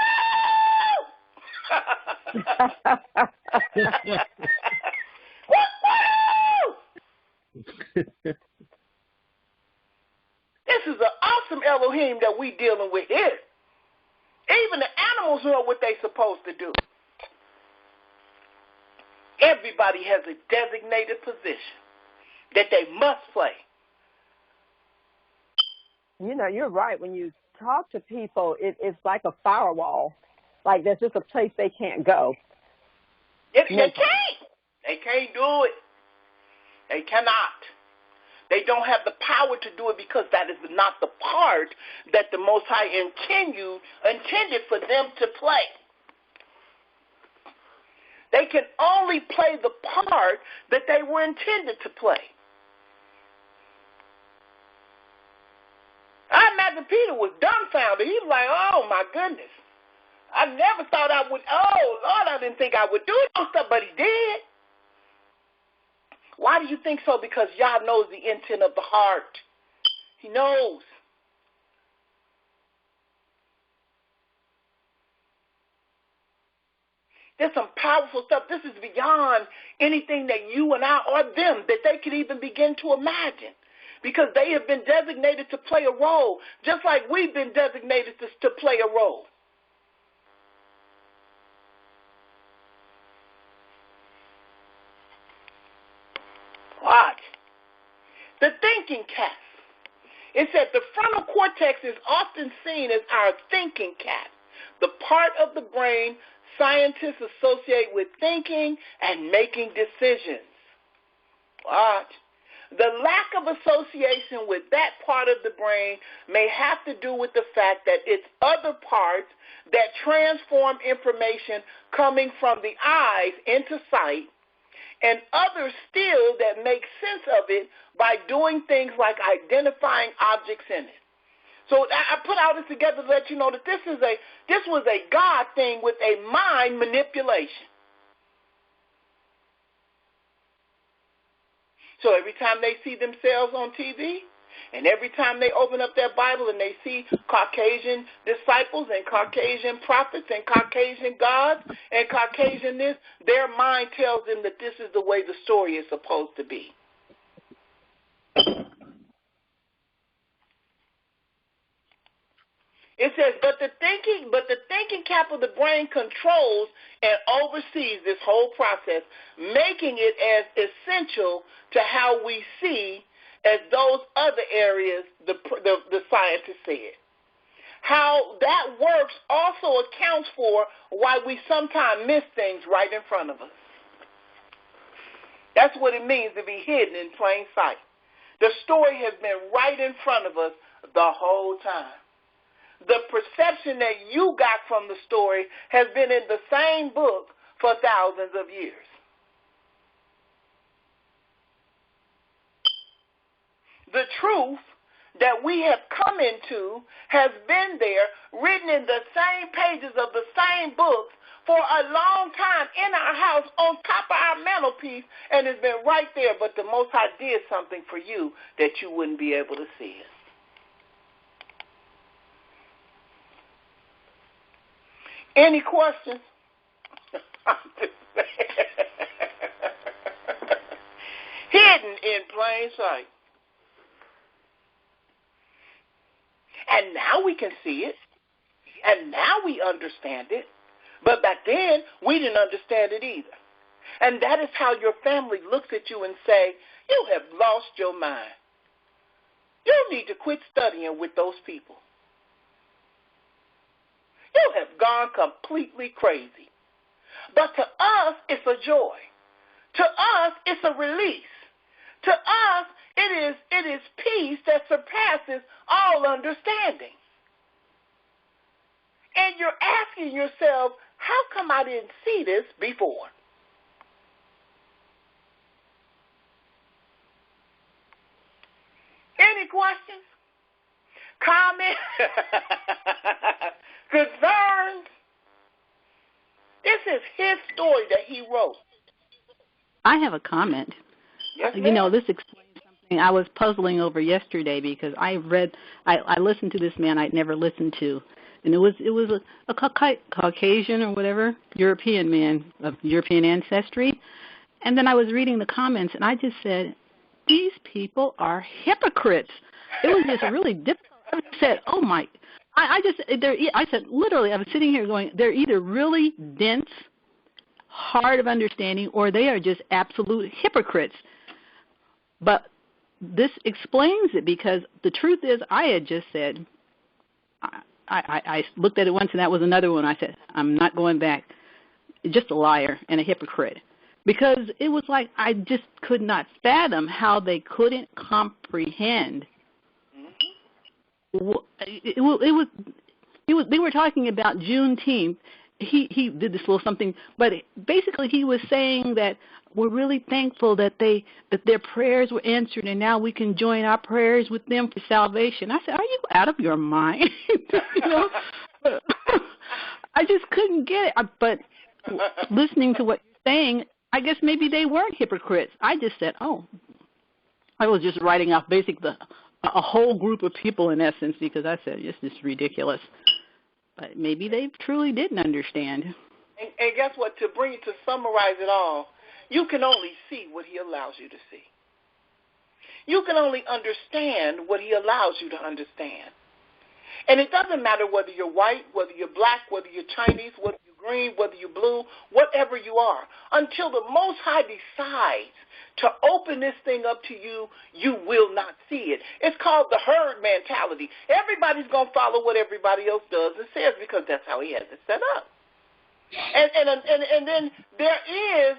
This is an awesome Elohim that we dealing with here. Even the animals know what they're supposed to do. Everybody has a designated position that they must play. You know, you're right. When you talk to people, it's like a firewall. Like there's just a place they can't go. They can't. They can't do it. They cannot. They don't have the power to do it because that is not the part that the Most High intended for them to play. They can only play the part that they were intended to play. I imagine Peter was dumbfounded. He was like, oh, my goodness. I never thought I would, oh, Lord, I didn't think I would do no stuff, but he did. Why do you think so? Because Yah knows the intent of the heart. He knows. There's some powerful stuff. This is beyond anything that you and I or them that they could even begin to imagine. Because they have been designated to play a role, just like we've been designated to play a role. Watch. The thinking cap. It said the frontal cortex is often seen as our thinking cap, the part of the brain scientists associate with thinking and making decisions. Watch. The lack of association with that part of the brain may have to do with the fact that it's other parts that transform information coming from the eyes into sight, and others still that make sense of it by doing things like identifying objects in it. So I put all this together to let you know that this was a God thing with a mind manipulation. So every time they see themselves on TV, and every time they open up their Bible and they see Caucasian disciples and Caucasian prophets and Caucasian gods and Caucasian this, their mind tells them that this is the way the story is supposed to be. It says, but the thinking cap of the brain controls and oversees this whole process, making it as essential to how we see as those other areas the scientists said. How that works also accounts for why we sometimes miss things right in front of us. That's what it means to be hidden in plain sight. The story has been right in front of us the whole time. The perception that you got from the story has been in the same book for thousands of years. The truth that we have come into has been there, written in the same pages of the same books for a long time in our house on top of our mantelpiece, and it's been right there, but the Most High did something for you that you wouldn't be able to see it. Any questions? Hidden in plain sight. And now we can see it. And now we understand it. But back then, we didn't understand it either. And that is how your family looks at you and say, you have lost your mind. You need to quit studying with those people. You have gone completely crazy. But to us, it's a joy. To us, it's a release. To us, it is peace that surpasses all understanding. And you're asking yourself, how come I didn't see this before? Any questions? Comments? Concerns? This is his story that he wrote. I have a comment. Yes, you know, this explains something I was puzzling over yesterday because I listened to this man I'd never listened to. And it was a Caucasian or whatever, European man of European ancestry. And then I was reading the comments, and I just said, these people are hypocrites. It was just really difficult. I said, oh, my. I said, literally, I was sitting here going, they're either really dense, hard of understanding, or they are just absolute hypocrites. But this explains it because the truth is I had just said, I looked at it once, and that was another one. I said, I'm not going back. Just a liar and a hypocrite. Because it was like I just could not fathom how they couldn't comprehend. They were talking about Juneteenth. He did this little something, but basically he was saying that we're really thankful that their prayers were answered, and now we can join our prayers with them for salvation. I said, are you out of your mind? You know, I just couldn't get it. But listening to what you're saying, I guess maybe they weren't hypocrites. I just said, oh, I was just writing off a whole group of people in essence because I said, this is ridiculous. But maybe they truly didn't understand. And guess what? To summarize it all, you can only see what he allows you to see. You can only understand what he allows you to understand. And it doesn't matter whether you're white, whether you're black, whether you're Chinese, whether you're green, whether you're blue, whatever you are. Until the Most High decides to open this thing up to you, you will not see it. It's called the herd mentality. Everybody's going to follow what everybody else does and says because that's how he has it set up. And then there is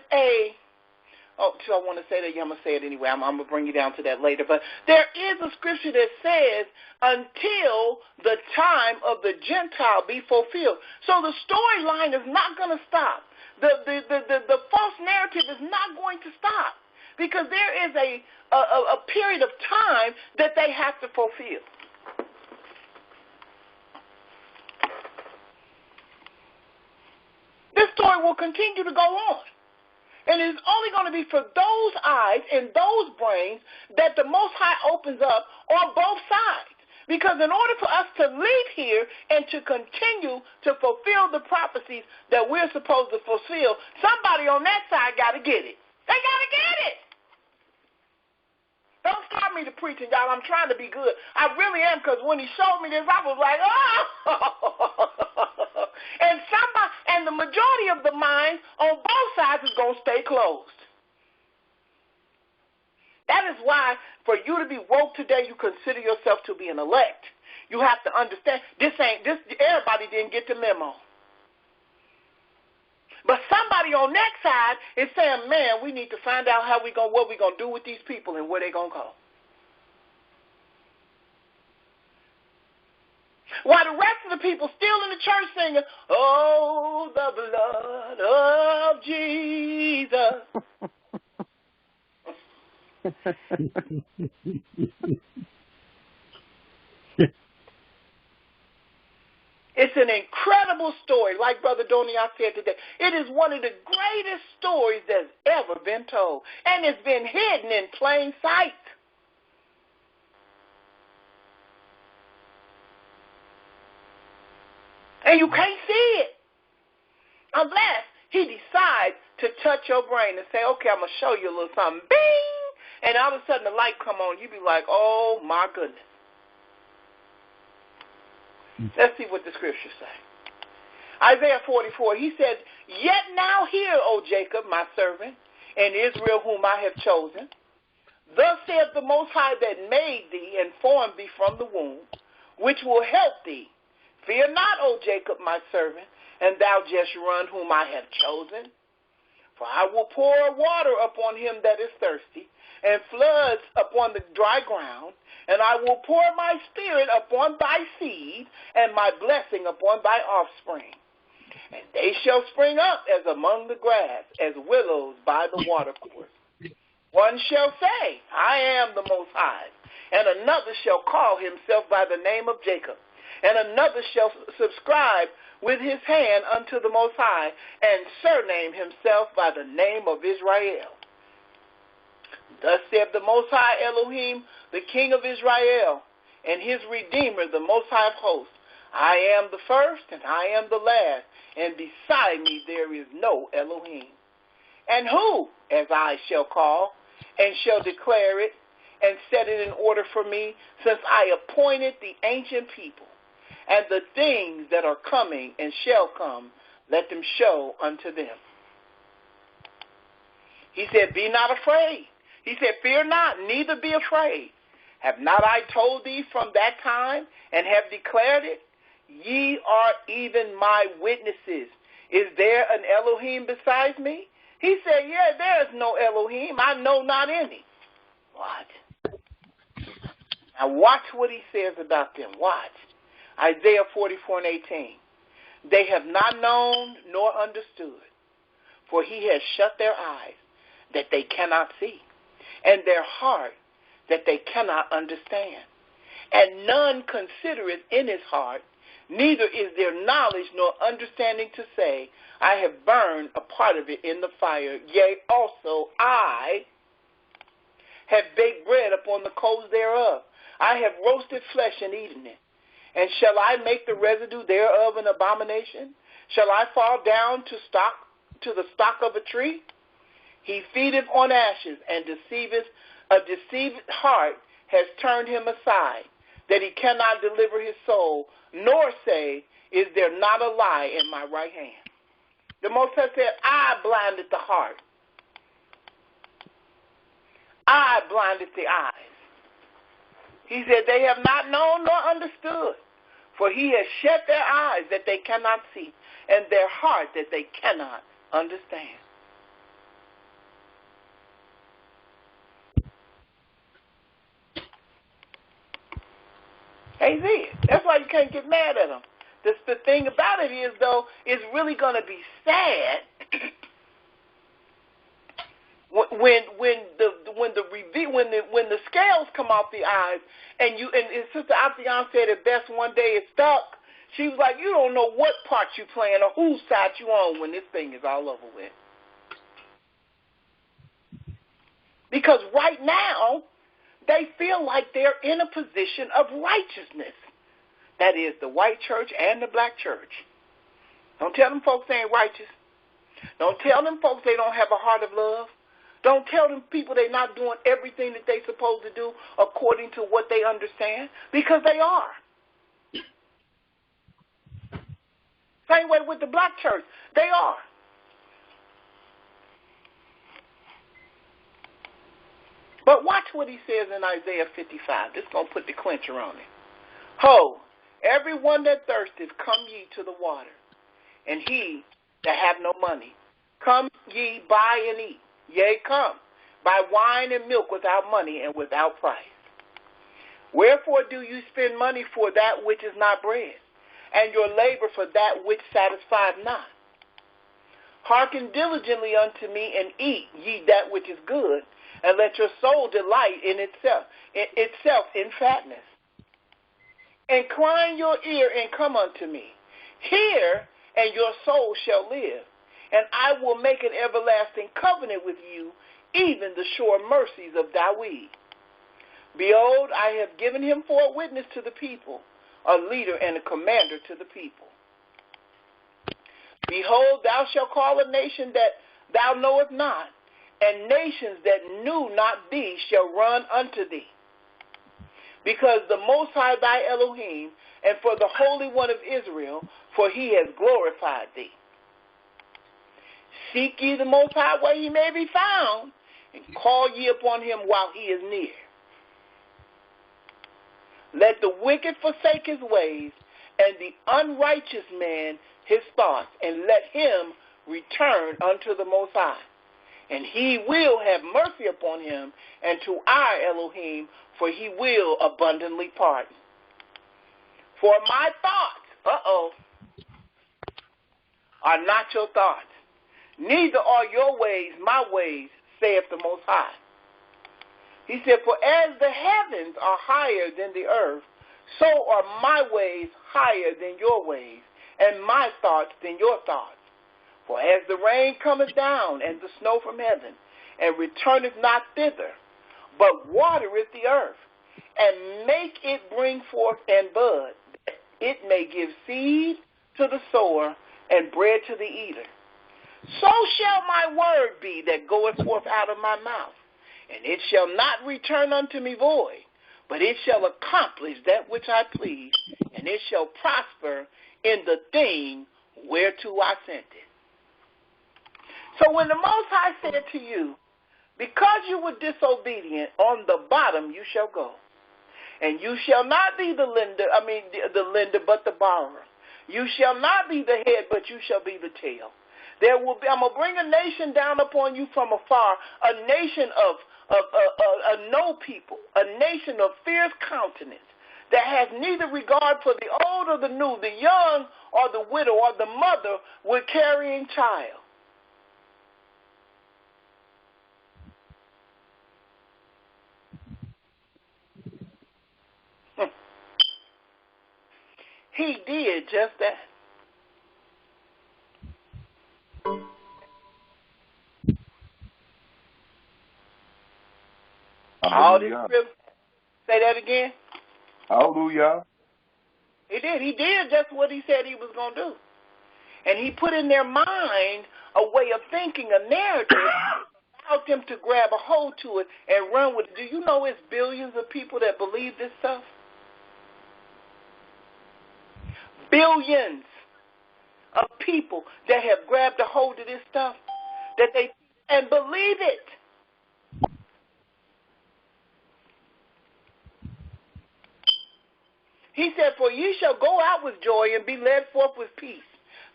I want to say that. Yeah, I'm going to say it anyway. I'm going to bring you down to that later. But there is a scripture that says, until the time of the Gentile be fulfilled. So the storyline is not going to stop. The false narrative is not going to stop because there is a period of time that they have to fulfill. This story will continue to go on. And it's only going to be for those eyes and those brains that the Most High opens up on both sides. Because in order for us to leave here and to continue to fulfill the prophecies that we're supposed to fulfill, somebody on that side got to get it. They got to get it. Don't start me to preaching, y'all. I'm trying to be good. I really am, because when he showed me this, I was like, oh. And the majority of the minds on both sides is going to stay closed. That is why for you to be woke today, you consider yourself to be an elect. You have to understand everybody didn't get the memo. But somebody on that side is saying, man, we need to find out what we're going to do with these people and where they're going to go. While the rest of the people still in the church singing, oh, the blood of Jesus. It's an incredible story, like Brother Doniak said today. It is one of the greatest stories that's ever been told, and it's been hidden in plain sight. And you can't see it unless he decides to touch your brain and say, okay, I'm going to show you a little something. Bing! And all of a sudden the light come on. You be like, oh, my goodness. Let's see what the scriptures say. Isaiah 44, he said, Yet now hear, O Jacob, my servant, and Israel whom I have chosen. Thus saith the Most High that made thee and formed thee from the womb, which will help thee. Fear not, O Jacob, my servant, and thou Jeshurun whom I have chosen. For I will pour water upon him that is thirsty, and floods upon the dry ground, and I will pour my spirit upon thy seed, and my blessing upon thy offspring. And they shall spring up as among the grass, as willows by the watercourse. One shall say, I am the Most High, and another shall call himself by the name of Jacob, and another shall subscribe with his hand unto the Most High, and surname himself by the name of Israel. Thus saith the Most High Elohim, the King of Israel, and his Redeemer, the Most High of hosts. I am the first, and I am the last, and beside me there is no Elohim. And who, as I shall call, and shall declare it, and set it in order for me, since I appointed the ancient people, and the things that are coming and shall come, let them show unto them. He said, Be not afraid. He said, Fear not, neither be afraid. Have not I told thee from that time, and have declared it? Ye are even my witnesses. Is there an Elohim besides me? He said, Yeah, there is no Elohim. I know not any. What? Now watch what he says about them. Watch. Isaiah 44:18. They have not known nor understood, for he has shut their eyes that they cannot see, and their heart that they cannot understand. And none considereth in his heart, neither is there knowledge nor understanding to say, I have burned a part of it in the fire. Yea, also I have baked bread upon the coals thereof. I have roasted flesh and eaten it. And shall I make the residue thereof an abomination? Shall I fall down to the stock of a tree? He feedeth on ashes, and a deceived heart has turned him aside, that he cannot deliver his soul, nor say, Is there not a lie in my right hand? The Most High said, I blinded the heart. I blinded the eyes. He said, They have not known nor understood, for he has shut their eyes that they cannot see, and their heart that they cannot understand. Hey, see, that's why you can't get mad at them. The thing about it is, though, it's really going to be sad when the scales come off the eyes, and Sister Afian said it best one day. It stuck. She was like, you don't know what part you playing or whose side you on when this thing is all over with. Because right now, they feel like they're in a position of righteousness. That is, the white church and the black church. Don't tell them folks they ain't righteous. Don't tell them folks they don't have a heart of love. Don't tell them people they're not doing everything that they're supposed to do according to what they understand, because they are. Same way with the black church. They are. But watch what he says in Isaiah 55. This is going to put the clincher on it. Ho, everyone that thirsteth, come ye to the water, and he that have no money, come ye buy and eat. Yea, come, buy wine and milk without money and without price. Wherefore do you spend money for that which is not bread, and your labor for that which satisfieth not? Hearken diligently unto me, and eat ye that which is good, and let your soul delight in itself in fatness. Incline your ear and come unto me. Hear, and your soul shall live, and I will make an everlasting covenant with you, even the sure mercies of Dawid. Behold, I have given him for a witness to the people, a leader and a commander to the people. Behold, thou shalt call a nation that thou knowest not, and nations that knew not thee shall run unto thee. because the Most High thy Elohim, and for the Holy One of Israel, for he has glorified thee. Seek ye the Most High where he may be found, and call ye upon him while he is near. Let the wicked forsake his ways, and the unrighteous man his thoughts, and let him return unto the Most High. And he will have mercy upon him, and to our Elohim, for he will abundantly pardon. For my thoughts, are not your thoughts, neither are your ways my ways, saith the Most High. He said, for as the heavens are higher than the earth, so are my ways higher than your ways, and my thoughts than your thoughts. For as the rain cometh down, and the snow from heaven, and returneth not thither, but watereth the earth, and make it bring forth and bud, that it may give seed to the sower, and bread to the eater. So shall my word be that goeth forth out of my mouth. And it shall not return unto me void, but it shall accomplish that which I please, and it shall prosper in the thing whereto I sent it. So when the Most High said to you, because you were disobedient, on the bottom you shall go. And you shall not be the lender, but the borrower. You shall not be the head, but you shall be the tail. I'm going to bring a nation down upon you from afar, a nation of no people, a nation of fierce countenance that has neither regard for the old or the new, the young or the widow or the mother with carrying child. He did just that. All this privilege. Say that again. Hallelujah. He did. He did just what he said he was going to do. And he put in their mind a way of thinking, a narrative, allowed them to grab a hold to it and run with it. Do you know it's billions of people that believe this stuff? Billions of people that have grabbed a hold of this stuff, that they and believe it. He said, for ye shall go out with joy and be led forth with peace.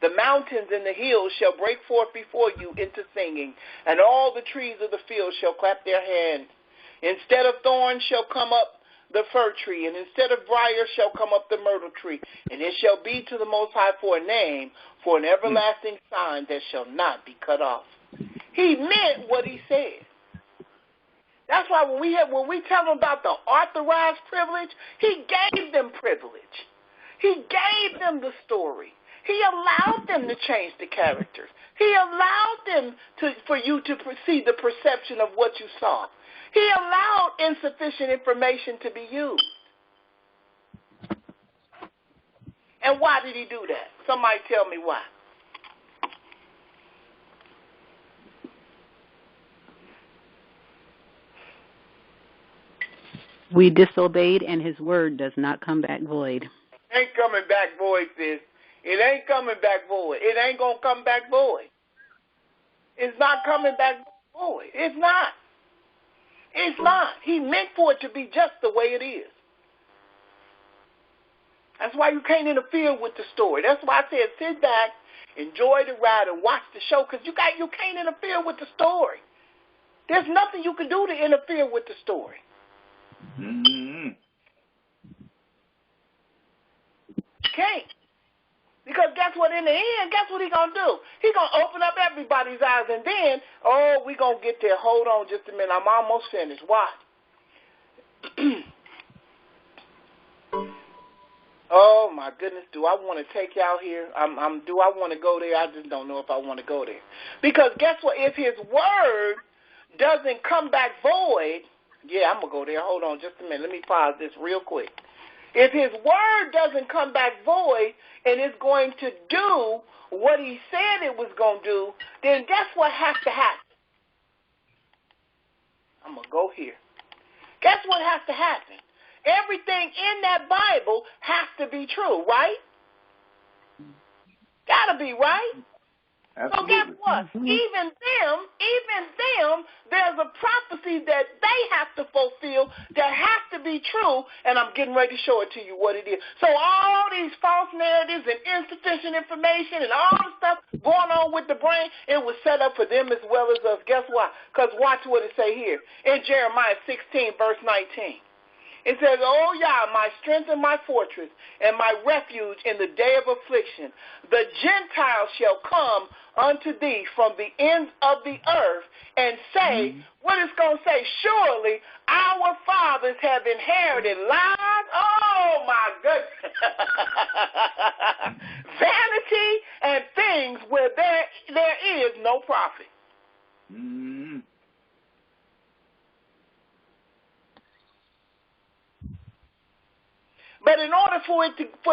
The mountains and the hills shall break forth before you into singing, and all the trees of the field shall clap their hands. Instead of thorns shall come up the fir tree, and instead of briars shall come up the myrtle tree. And it shall be to the Most High for a name, for an everlasting sign that shall not be cut off. He meant what he said. That's why when we tell them about the authorized privilege, he gave them privilege. He gave them the story. He allowed them to change the characters. He allowed them for you to see the perception of what you saw. He allowed insufficient information to be used. And why did he do that? Somebody tell me why. We disobeyed, and his word does not come back void. Ain't coming back void, sis. It ain't coming back void. It ain't going to come back void. It's not coming back void. It's not. It's not. He meant for it to be just the way it is. That's why you can't interfere with the story. That's why I said sit back, enjoy the ride, and watch the show, because you can't interfere with the story. There's nothing you can do to interfere with the story. Mm-hmm. Can't. Because guess what, in the end, guess what he's going to do? He's going to open up everybody's eyes, and then, we're going to get there. Hold on just a minute. I'm almost finished. Watch. Oh, my goodness. Do I want to take y'all here? Do I want to go there? I just don't know if I want to go there. Because guess what? If his word doesn't come back void, yeah, I'm going to go there. Hold on just a minute. Let me pause this real quick. If his word doesn't come back void and it's going to do what he said it was going to do, then guess what has to happen? I'm going to go here. Guess what has to happen? everything in that Bible has to be true, right? Gotta be, right? Absolutely. So guess what? Even them, there's a prophecy that they have to fulfill that has to be true, and I'm getting ready to show it to you what it is. So all these false narratives and insufficient information and all the stuff going on with the brain, it was set up for them as well as us. Guess why? Because watch what it say here in Jeremiah 16, verse 19. It says, "Oh, Yah, my strength and my fortress, and my refuge in the day of affliction. The Gentiles shall come unto thee from the ends of the earth and say," what it's going to say? "Surely our fathers have inherited lies." Oh, my goodness. Vanity and things where there is no profit. Mm-hmm. But in order for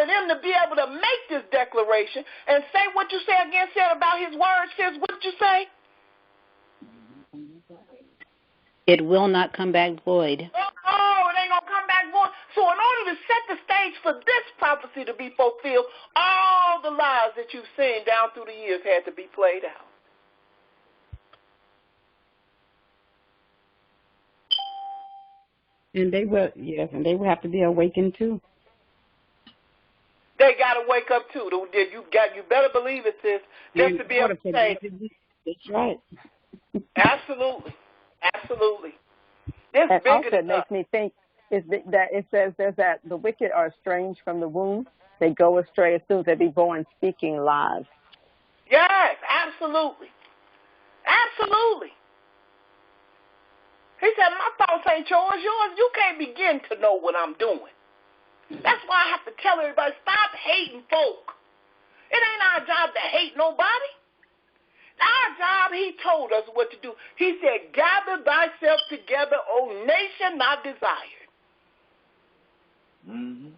them to be able to make this declaration and say what you say again, said about his words, sis, what did you say? It will not come back void. Oh, it ain't going to come back void. So in order to set the stage for this prophecy to be fulfilled, all the lies that you've seen down through the years had to be played out. And they will, yes, and they will have to be awakened too. They got to wake up too. You better believe it, sis. Just to be able to say, that's right. Absolutely, absolutely. This And also, bigger it makes me think that it says there's that the wicked are estranged from the womb. They go astray as soon as they be born, speaking lies. Yes, absolutely, absolutely. He said, "My thoughts ain't yours. You can't begin to know what I'm doing." That's why I have to tell everybody, stop hating folk. It ain't our job to hate nobody. Our job, he told us what to do. He said, "Gather thyself together, O nation not desired." Mm-hmm.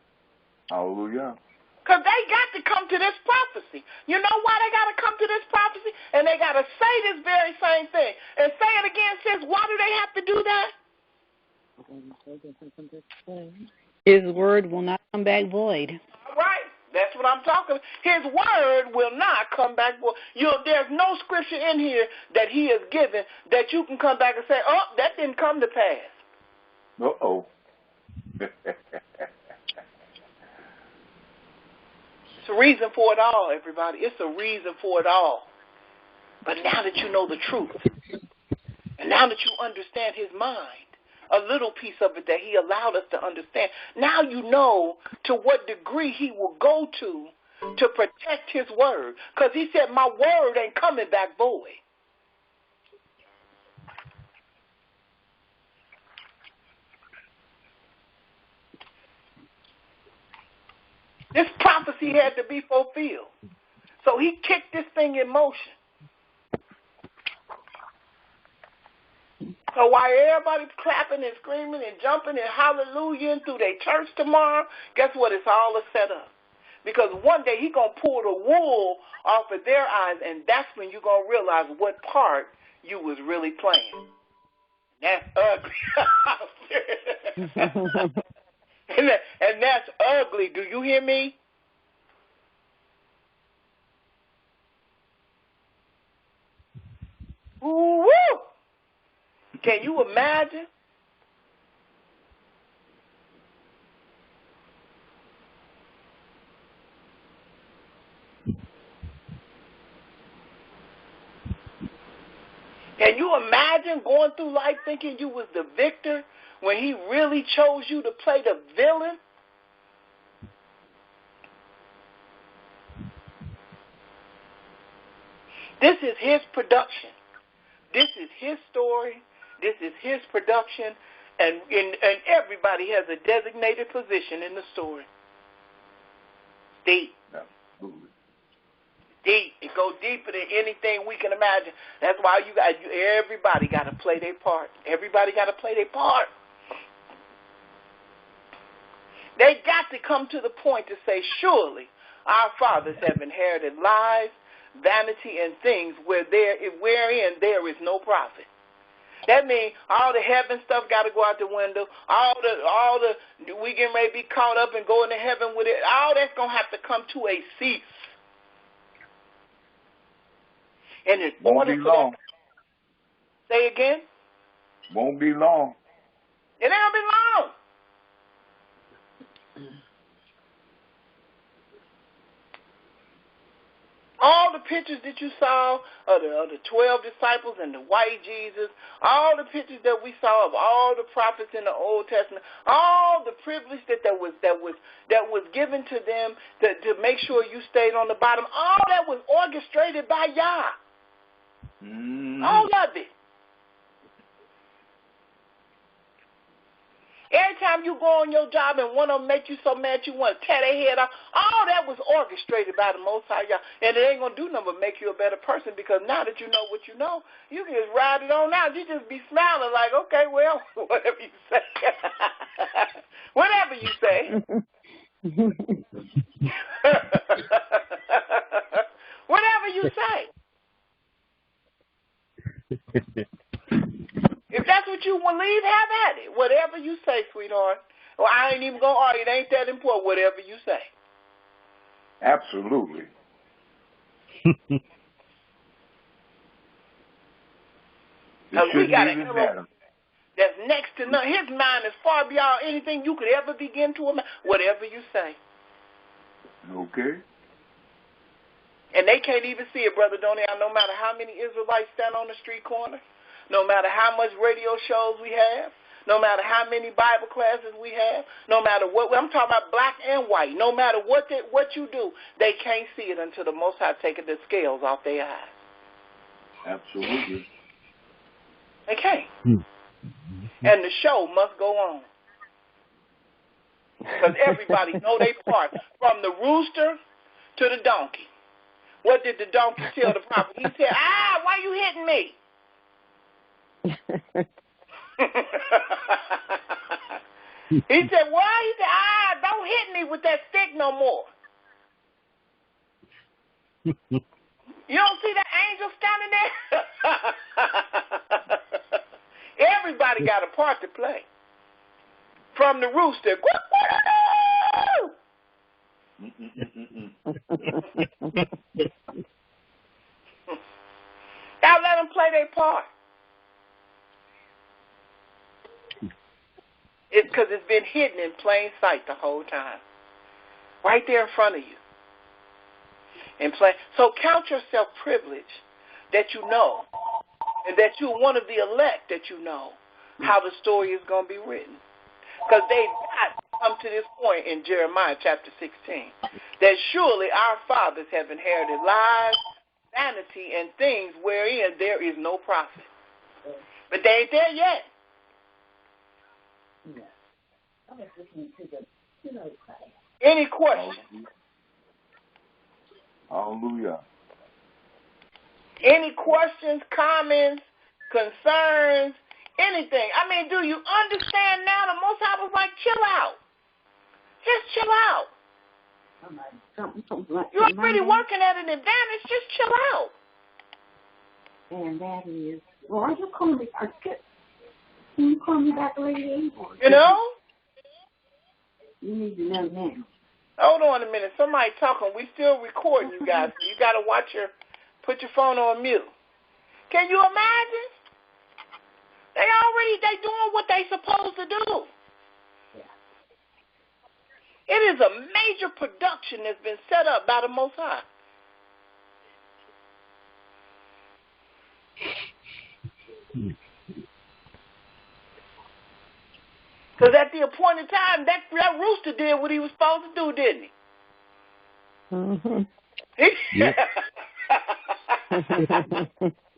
Hallelujah. Because they got to come to this prophecy. You know why they got to come to this prophecy? And they got to say this very same thing. And say it again, sis, why do they have to do that? His word will not come back void. All right. That's what I'm talking about. His word will not come back void. There's no scripture in here that he has given that you can come back and say, "Oh, that didn't come to pass." Uh-oh. It's a reason for it all, everybody. It's a reason for it all. But now that you know the truth, and now that you understand his mind, a little piece of it that he allowed us to understand, now you know to what degree he will go to protect his word. Because he said, "My word ain't coming back void." This prophecy had to be fulfilled. So he kicked this thing in motion. So while everybody's clapping and screaming and jumping and hallelujah through their church tomorrow, guess what? It's all a setup. Because one day he's going to pull the wool off of their eyes, and that's when you're going to realize what part you was really playing. That's ugly. And that's ugly. Do you hear me? Ooh, woo! Can you imagine? Can you imagine going through life thinking you was the victor when he really chose you to play the villain? This is his production. This is his story. This is his production. And everybody has a designated position in the story. Deep. Absolutely. Deep. It goes deeper than anything we can imagine. That's why everybody got to play their part. Everybody got to play their part. They got to come to the point to say, surely our fathers have inherited lies, vanity, and things wherein there is no profit. That means all the heaven stuff got to go out the window. All the we getting ready to be caught up and go into heaven with it. All that's gonna have to come to a cease. And in order for that, say again. Won't be long. It ain't gonna be long. All the pictures that you saw of the 12 disciples and the white Jesus, all the pictures that we saw of all the prophets in the Old Testament, all the privilege that was given to them to make sure you stayed on the bottom, all that was orchestrated by Yah. All of it. Every time you go on your job and one of them make you so mad you want to tear their head off, all that was orchestrated by the Most High Yah. And it ain't going to do nothing but make you a better person, because now that you know what you know, you can just ride it on out. You just be smiling like, okay, well, whatever you say. Whatever you say. Whatever you say. If that's what you believe, have at it. Whatever you say, sweetheart. Well, I ain't even going to argue. It ain't that important. Whatever you say. Absolutely. Because we got a hero that's next to none. His mind is far beyond anything you could ever begin to imagine. Whatever you say. Okay. And they can't even see it, Brother Donnie. No matter how many Israelites stand on the street corner, no matter how much radio shows we have, no matter how many Bible classes we have, no matter what, I'm talking about black and white, no matter what you do, they can't see it until the Most High taking the scales off their eyes. Absolutely. They can't. And the show must go on. Because everybody know their part, from the rooster to the donkey. What did the donkey tell the prophet? He said, why you hitting me? He said, why? He said, don't hit me with that stick no more. You don't see that angel standing there? Everybody got a part to play. From the rooster. Y'all let them play their part. It's because it's been hidden in plain sight the whole time. Right there in front of you. So count yourself privileged that you know, and that you're one of the elect that you know how the story is going to be written. Because they've got come to this point in Jeremiah chapter 16, that surely our fathers have inherited lies, vanity, and things wherein there is no profit. But they ain't there yet. Any questions? Hallelujah. Any questions, comments, concerns, anything? I mean, do you understand now? The Most High was like, chill out. Just chill out. You're already working at an advantage. Just chill out. And that is, well, are you calling me? Can you call me back later? You know? You need to know now. Hold on a minute. Somebody talking. We still recording, you guys. You got to put your phone on mute. Can you imagine? They doing what they supposed to do. Yeah. It is a major production that's been set up by the Most High. Because at the appointed time, that rooster did what he was supposed to do, didn't he? Mm-hmm.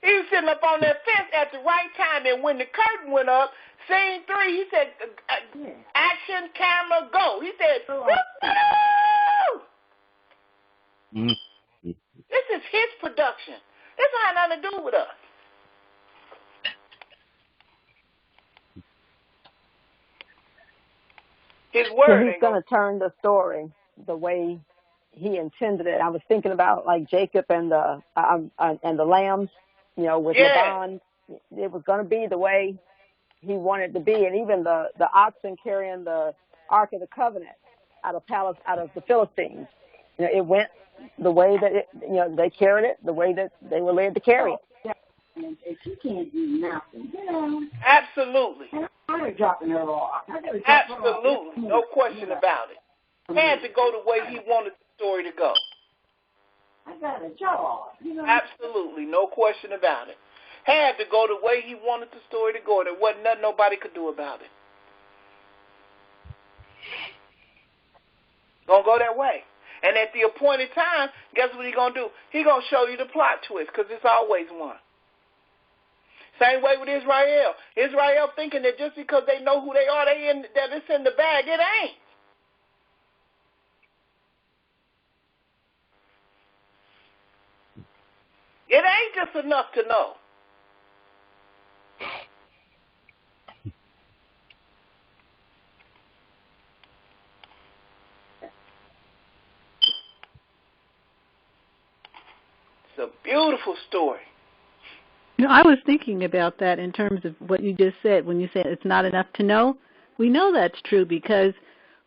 He was sitting up on that fence at the right time, and when the curtain went up, scene 3, he said, action, camera, go. He said, This is his production. This ain't nothing to do with us. His word. So he's going to turn the story the way he intended it. I was thinking about like Jacob and the lambs, with Laban, it was going to be the way he wanted to be. And even the oxen carrying the Ark of the Covenant out of the Philistines, it went the way that they carried it, the way that they were led to carry it. And she can't do nothing, Absolutely. And I started dropping her off. Absolutely. No question about it. Had to go the way he wanted the story to go. I got a job, Absolutely. No question about it. Had to go the way he wanted the story to go, and there wasn't nothing nobody could do about it. Gonna go that way. And at the appointed time, guess what he gonna do? He gonna show you the plot twist, because it's always one. Same way with Israel. Israel thinking that just because they know who they are, that it's in the bag. It ain't. It ain't just enough to know. It's a beautiful story. I was thinking about that in terms of what you just said. When you said it's not enough to know, we know that's true because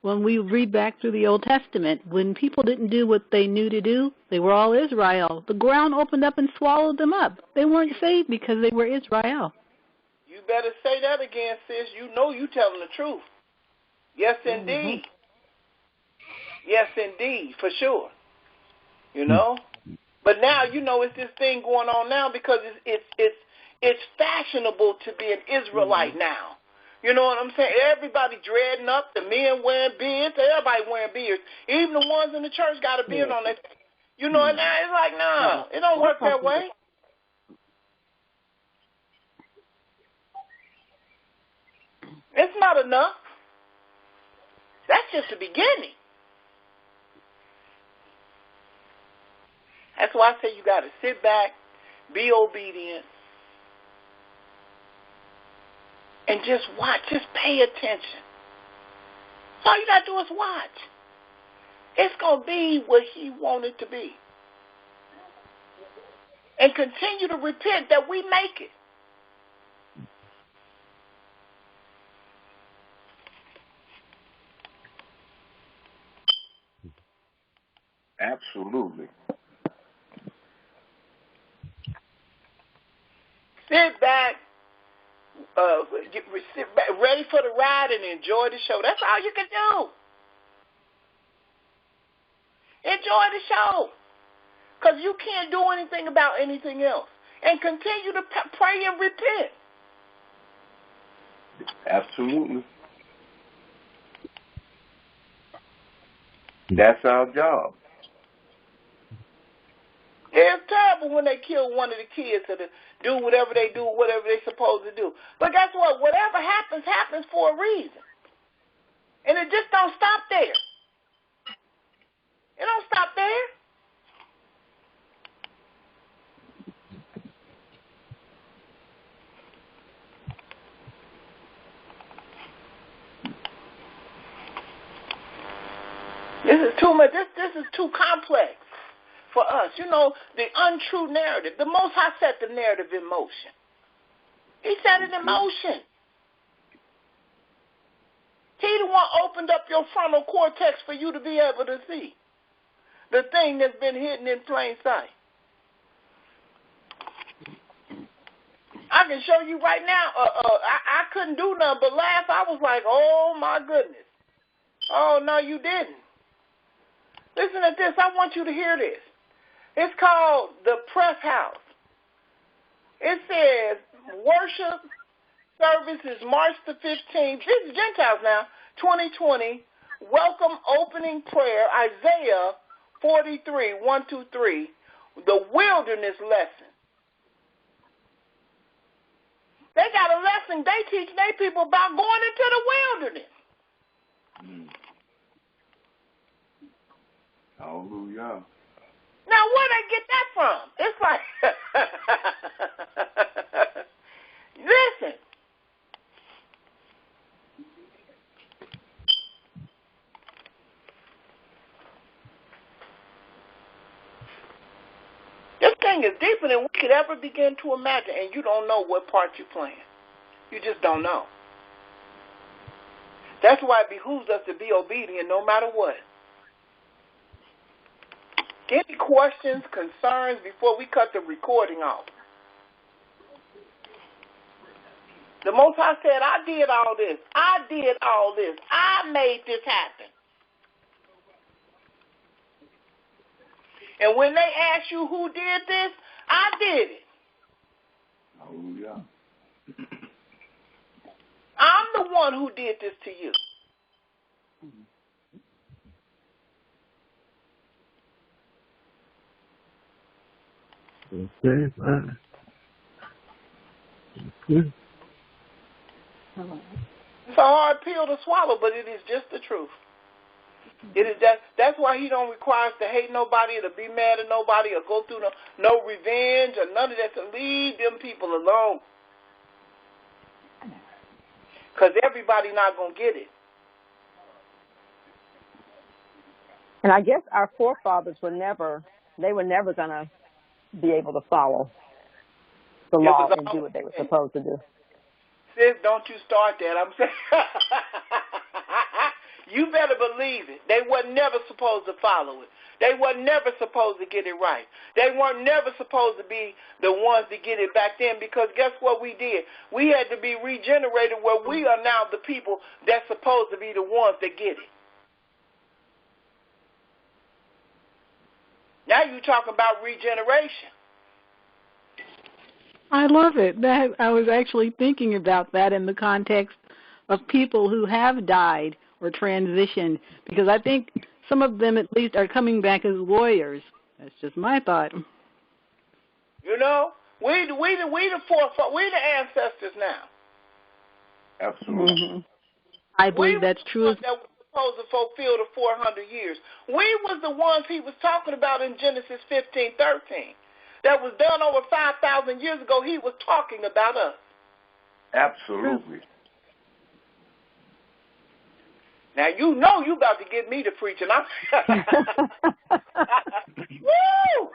when we read back through the Old Testament, when people didn't do what they knew to do, they were all Israel. The ground opened up and swallowed them up. They weren't saved because they were Israel. You better say that again, sis. You know you telling the truth. Yes, indeed. Yes, indeed, for sure. But now, it's this thing going on now because it's fashionable to be an Israelite now. You know what I'm saying? Everybody dreading up, the men wearing beards, everybody wearing beards. Even the ones in the church got a beard on their face. And now it's like, nah, it don't work that way. It's not enough. That's just the beginning. That's why I say you got to sit back, be obedient, and just watch. Just pay attention. All you got to do is watch. It's going to be what he wanted to be. And continue to repent that we make it. Absolutely. Sit back, sit back, ready for the ride, and enjoy the show. That's all you can do. Enjoy the show, because you can't do anything about anything else. And continue to pray and repent. Absolutely. That's our job. It's terrible when they kill one of the kids or to do whatever they do, whatever they're supposed to do. But guess what? Whatever happens, happens for a reason. And it just don't stop there. It don't stop there. This is too much. This is too complex for us. The untrue narrative. The Most High set the narrative in motion. He set it in motion. He the one opened up your frontal cortex for you to be able to see the thing that's been hidden in plain sight. I can show you right now. I couldn't do nothing but laugh. I was like, oh, my goodness. Oh, no, you didn't. Listen to this. I want you to hear this. It's called the Press House. It says worship service is March the 15th. This is Gentiles now, 2020. Welcome opening prayer, Isaiah 43, 1-3, the wilderness lesson. They got a lesson they teach their people about going into the wilderness. Hallelujah. Now, where'd they get that from? It's like, listen. This thing is deeper than we could ever begin to imagine, and you don't know what part you're playing. You just don't know. That's why it behooves us to be obedient no matter what. Any questions, concerns before we cut the recording off? The Most High said, I did all this. I did all this. I made this happen. And when they ask you who did this, I did it. Hallelujah. I'm the one who did this to you. Okay, fine. Okay. It's a hard pill to swallow, but it is just the truth. It is that's why he don't require us to hate nobody or to be mad at nobody or go through no revenge or none of that, to leave them people alone. Because everybody not going to get it. And I guess our forefathers were never going to be able to follow the law and do what they were supposed to do. Sis, don't you start that. I'm saying, you better believe it. They were never supposed to follow it. They were never supposed to get it right. They weren't never supposed to be the ones to get it back then, because guess what we did? We had to be regenerated where we are now the people that's supposed to be the ones that get it. Now you talking about regeneration. I love it. That I was actually thinking about that in the context of people who have died or transitioned, because I think some of them at least are coming back as lawyers. That's just my thought. You know, we the ancestors now. Absolutely. Mm-hmm. I believe that's true. That was supposed to fulfill the 400 years. We was the ones he was talking about in Genesis 15:13. That was done over 5,000 years ago. He was talking about us. Absolutely. Now, you know you about to get me to preaching. Woo!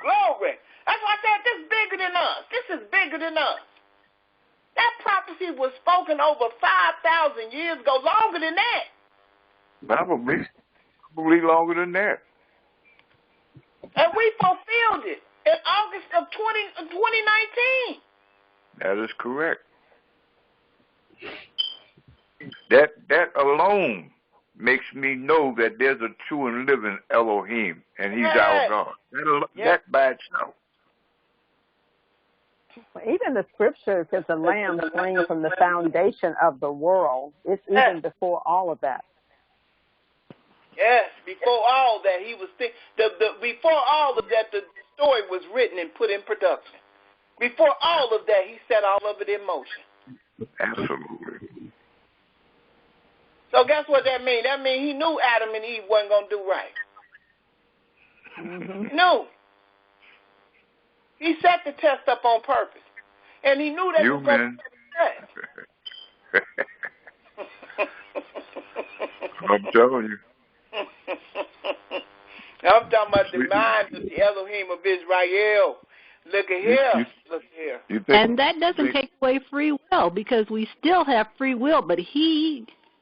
Glory. That's why I said this is bigger than us. This is bigger than us. That prophecy was spoken over 5,000 years ago, longer than that. Probably longer than that. And we fulfilled it in August of 2019. That is correct. That alone makes me know that there's a true and living Elohim, and he's our God. That by itself. Even the scripture says the Lamb slain from the foundation of the world. It's even before all of that. Yes, before all that, he was before all of that, the story was written and put in production. Before all of that, he set all of it in motion. Absolutely. So guess what that means? That means he knew Adam and Eve wasn't going to do right. Mm-hmm. He knew. He set the test up on purpose. And he knew that was going to be the test. I'm telling you. I'm talking about the mind of the Elohim of Israel. Look at here. Look here. And that doesn't take away free will, because we still have free will, but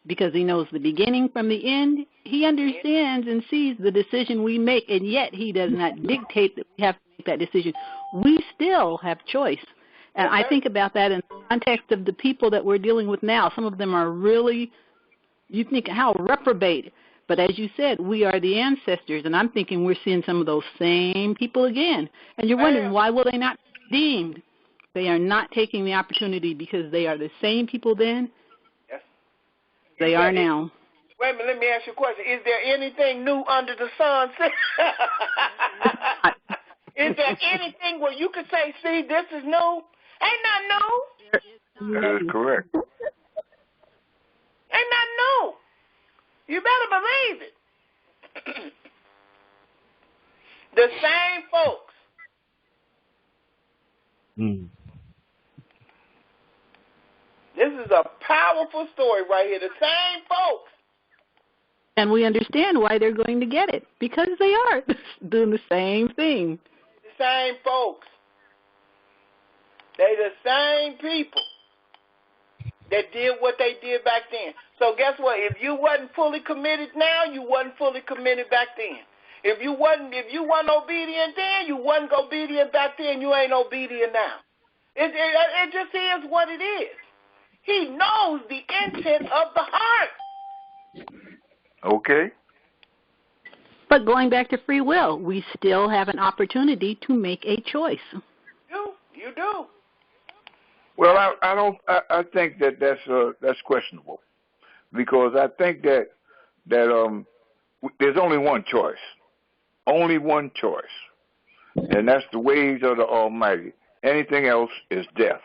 because he knows the beginning from the end, he understands and sees the decision we make, and yet he does not dictate that we have to make that decision. We still have choice. And I think about that in the context of the people that we're dealing with now. Some of them are really, you think, how reprobate. But as you said, we are the ancestors, and I'm thinking we're seeing some of those same people again. And you're wondering, why will they not be redeemed? They are not taking the opportunity because they are the same people then. Yes. They are now. Wait a minute, let me ask you a question. Is there anything new under the sun? Is there anything where you could say, see, this is new? Ain't not new. That is correct. Ain't not new. You better believe it. The same folks. Mm. This is a powerful story right here. The same folks. And we understand why they're going to get it, because they are doing the same thing. The same folks. They the same people that did what they did back then. So guess what? If you wasn't fully committed now, you wasn't fully committed back then. If you wasn't obedient then, you wasn't obedient back then. You ain't obedient now. It just is what it is. He knows the intent of the heart. Okay. But going back to free will, we still have an opportunity to make a choice. You do. Well, I think that's questionable, because I think that there's only one choice. Only one choice. And that's the ways of the Almighty. Anything else is death.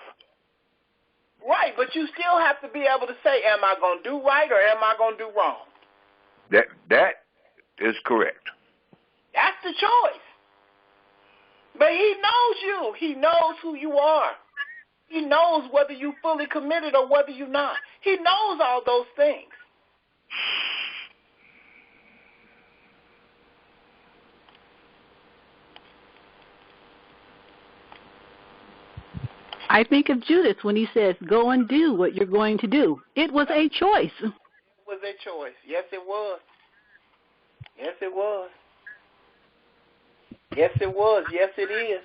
Right, but you still have to be able to say, am I going to do right or am I going to do wrong? That is correct. That's the choice. But he knows you. He knows who you are. He knows whether you're fully committed or whether you're not. He knows all those things. I think of Judas when he says, go and do what you're going to do. It was a choice. It was a choice. Yes, it was. Yes, it was. Yes, it was. Yes, it is.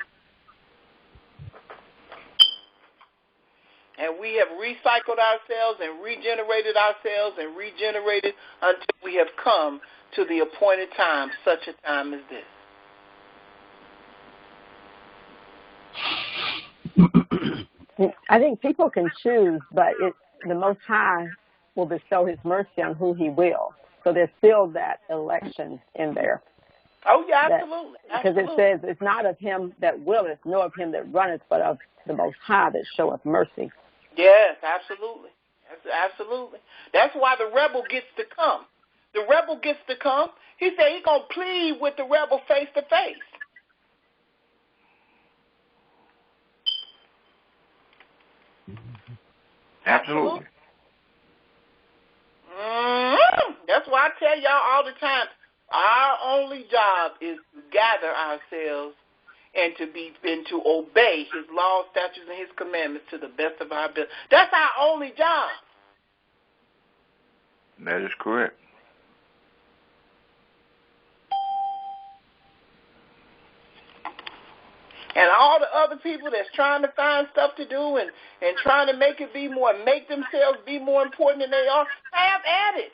And we have recycled ourselves and regenerated until we have come to the appointed time, such a time as this. I think people can choose, but the Most High will bestow His mercy on who He will. So there's still that election in there. Oh, yeah, absolutely. Because it says it's not of him that willeth, nor of him that runneth, but of the Most High that showeth mercy. Yes, absolutely. Absolutely. That's why the rebel gets to come. The rebel gets to come. He said he's going to plead with the rebel face to face. Absolutely. That's why I tell y'all all the time, our only job is to gather ourselves and to obey His laws, statutes, and His commandments to the best of our ability. That's our only job. That is correct. And all the other people that's trying to find stuff to do and trying to make themselves be more important than they are, have at it.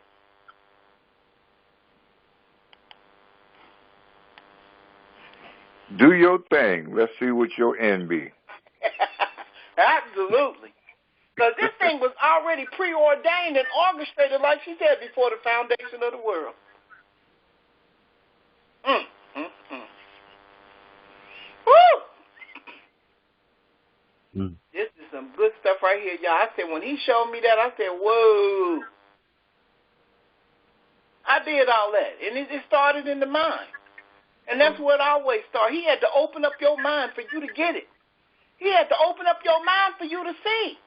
Do your thing. Let's see what your end be. Absolutely. Because this thing was already preordained and orchestrated, like she said, before the foundation of the world. Woo! This is some good stuff right here, y'all. I said, when he showed me that, I said, whoa. I did all that. And it started in the mind. And that's where it always starts. He had to open up your mind for you to get it. He had to open up your mind for you to see.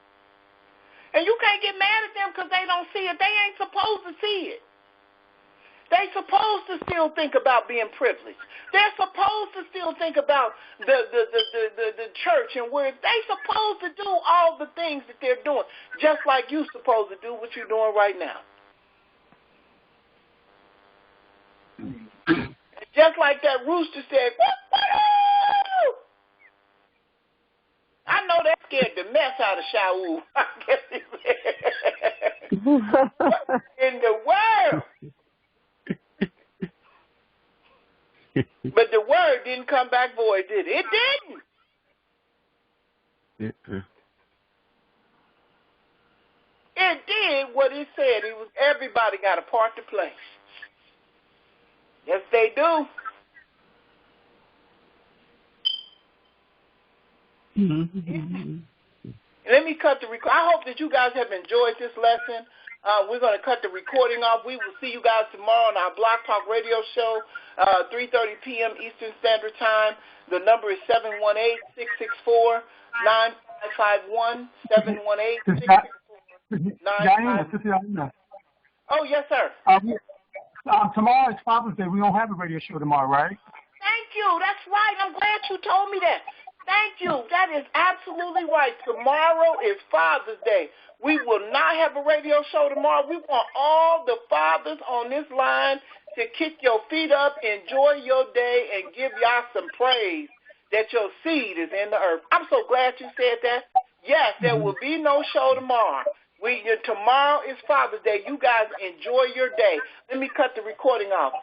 And you can't get mad at them because they don't see it. They ain't supposed to see it. They supposed to still think about being privileged. They're supposed to still think about the church and where they supposed to do all the things that they're doing, just like you supposed to do what you're doing right now. Just like that rooster said, woo! I know that scared the mess out of Shaul. I guess he said, what in the world? But the word didn't come back void, did it? It didn't. It did what it said. It was everybody got a part to play. Yes, they do. Let me cut the record. I hope that you guys have enjoyed this lesson. We're going to cut the recording off. We will see you guys tomorrow on our Blog Talk Radio show, 3:30 p.m. Eastern Standard Time. The number is 718-664-9551, 718-664-9551. Oh, yes, sir. Tomorrow is Father's Day. We don't have a radio show tomorrow, right? Thank you. That's right. I'm glad you told me that. Thank you. That is absolutely right. Tomorrow is Father's Day. We will not have a radio show tomorrow. We want all the fathers on this line to kick your feet up, enjoy your day, and give y'all some praise that your seed is in the earth. I'm so glad you said that. Yes, there will be no show tomorrow. Tomorrow is Father's Day. You guys enjoy your day. Let me cut the recording off.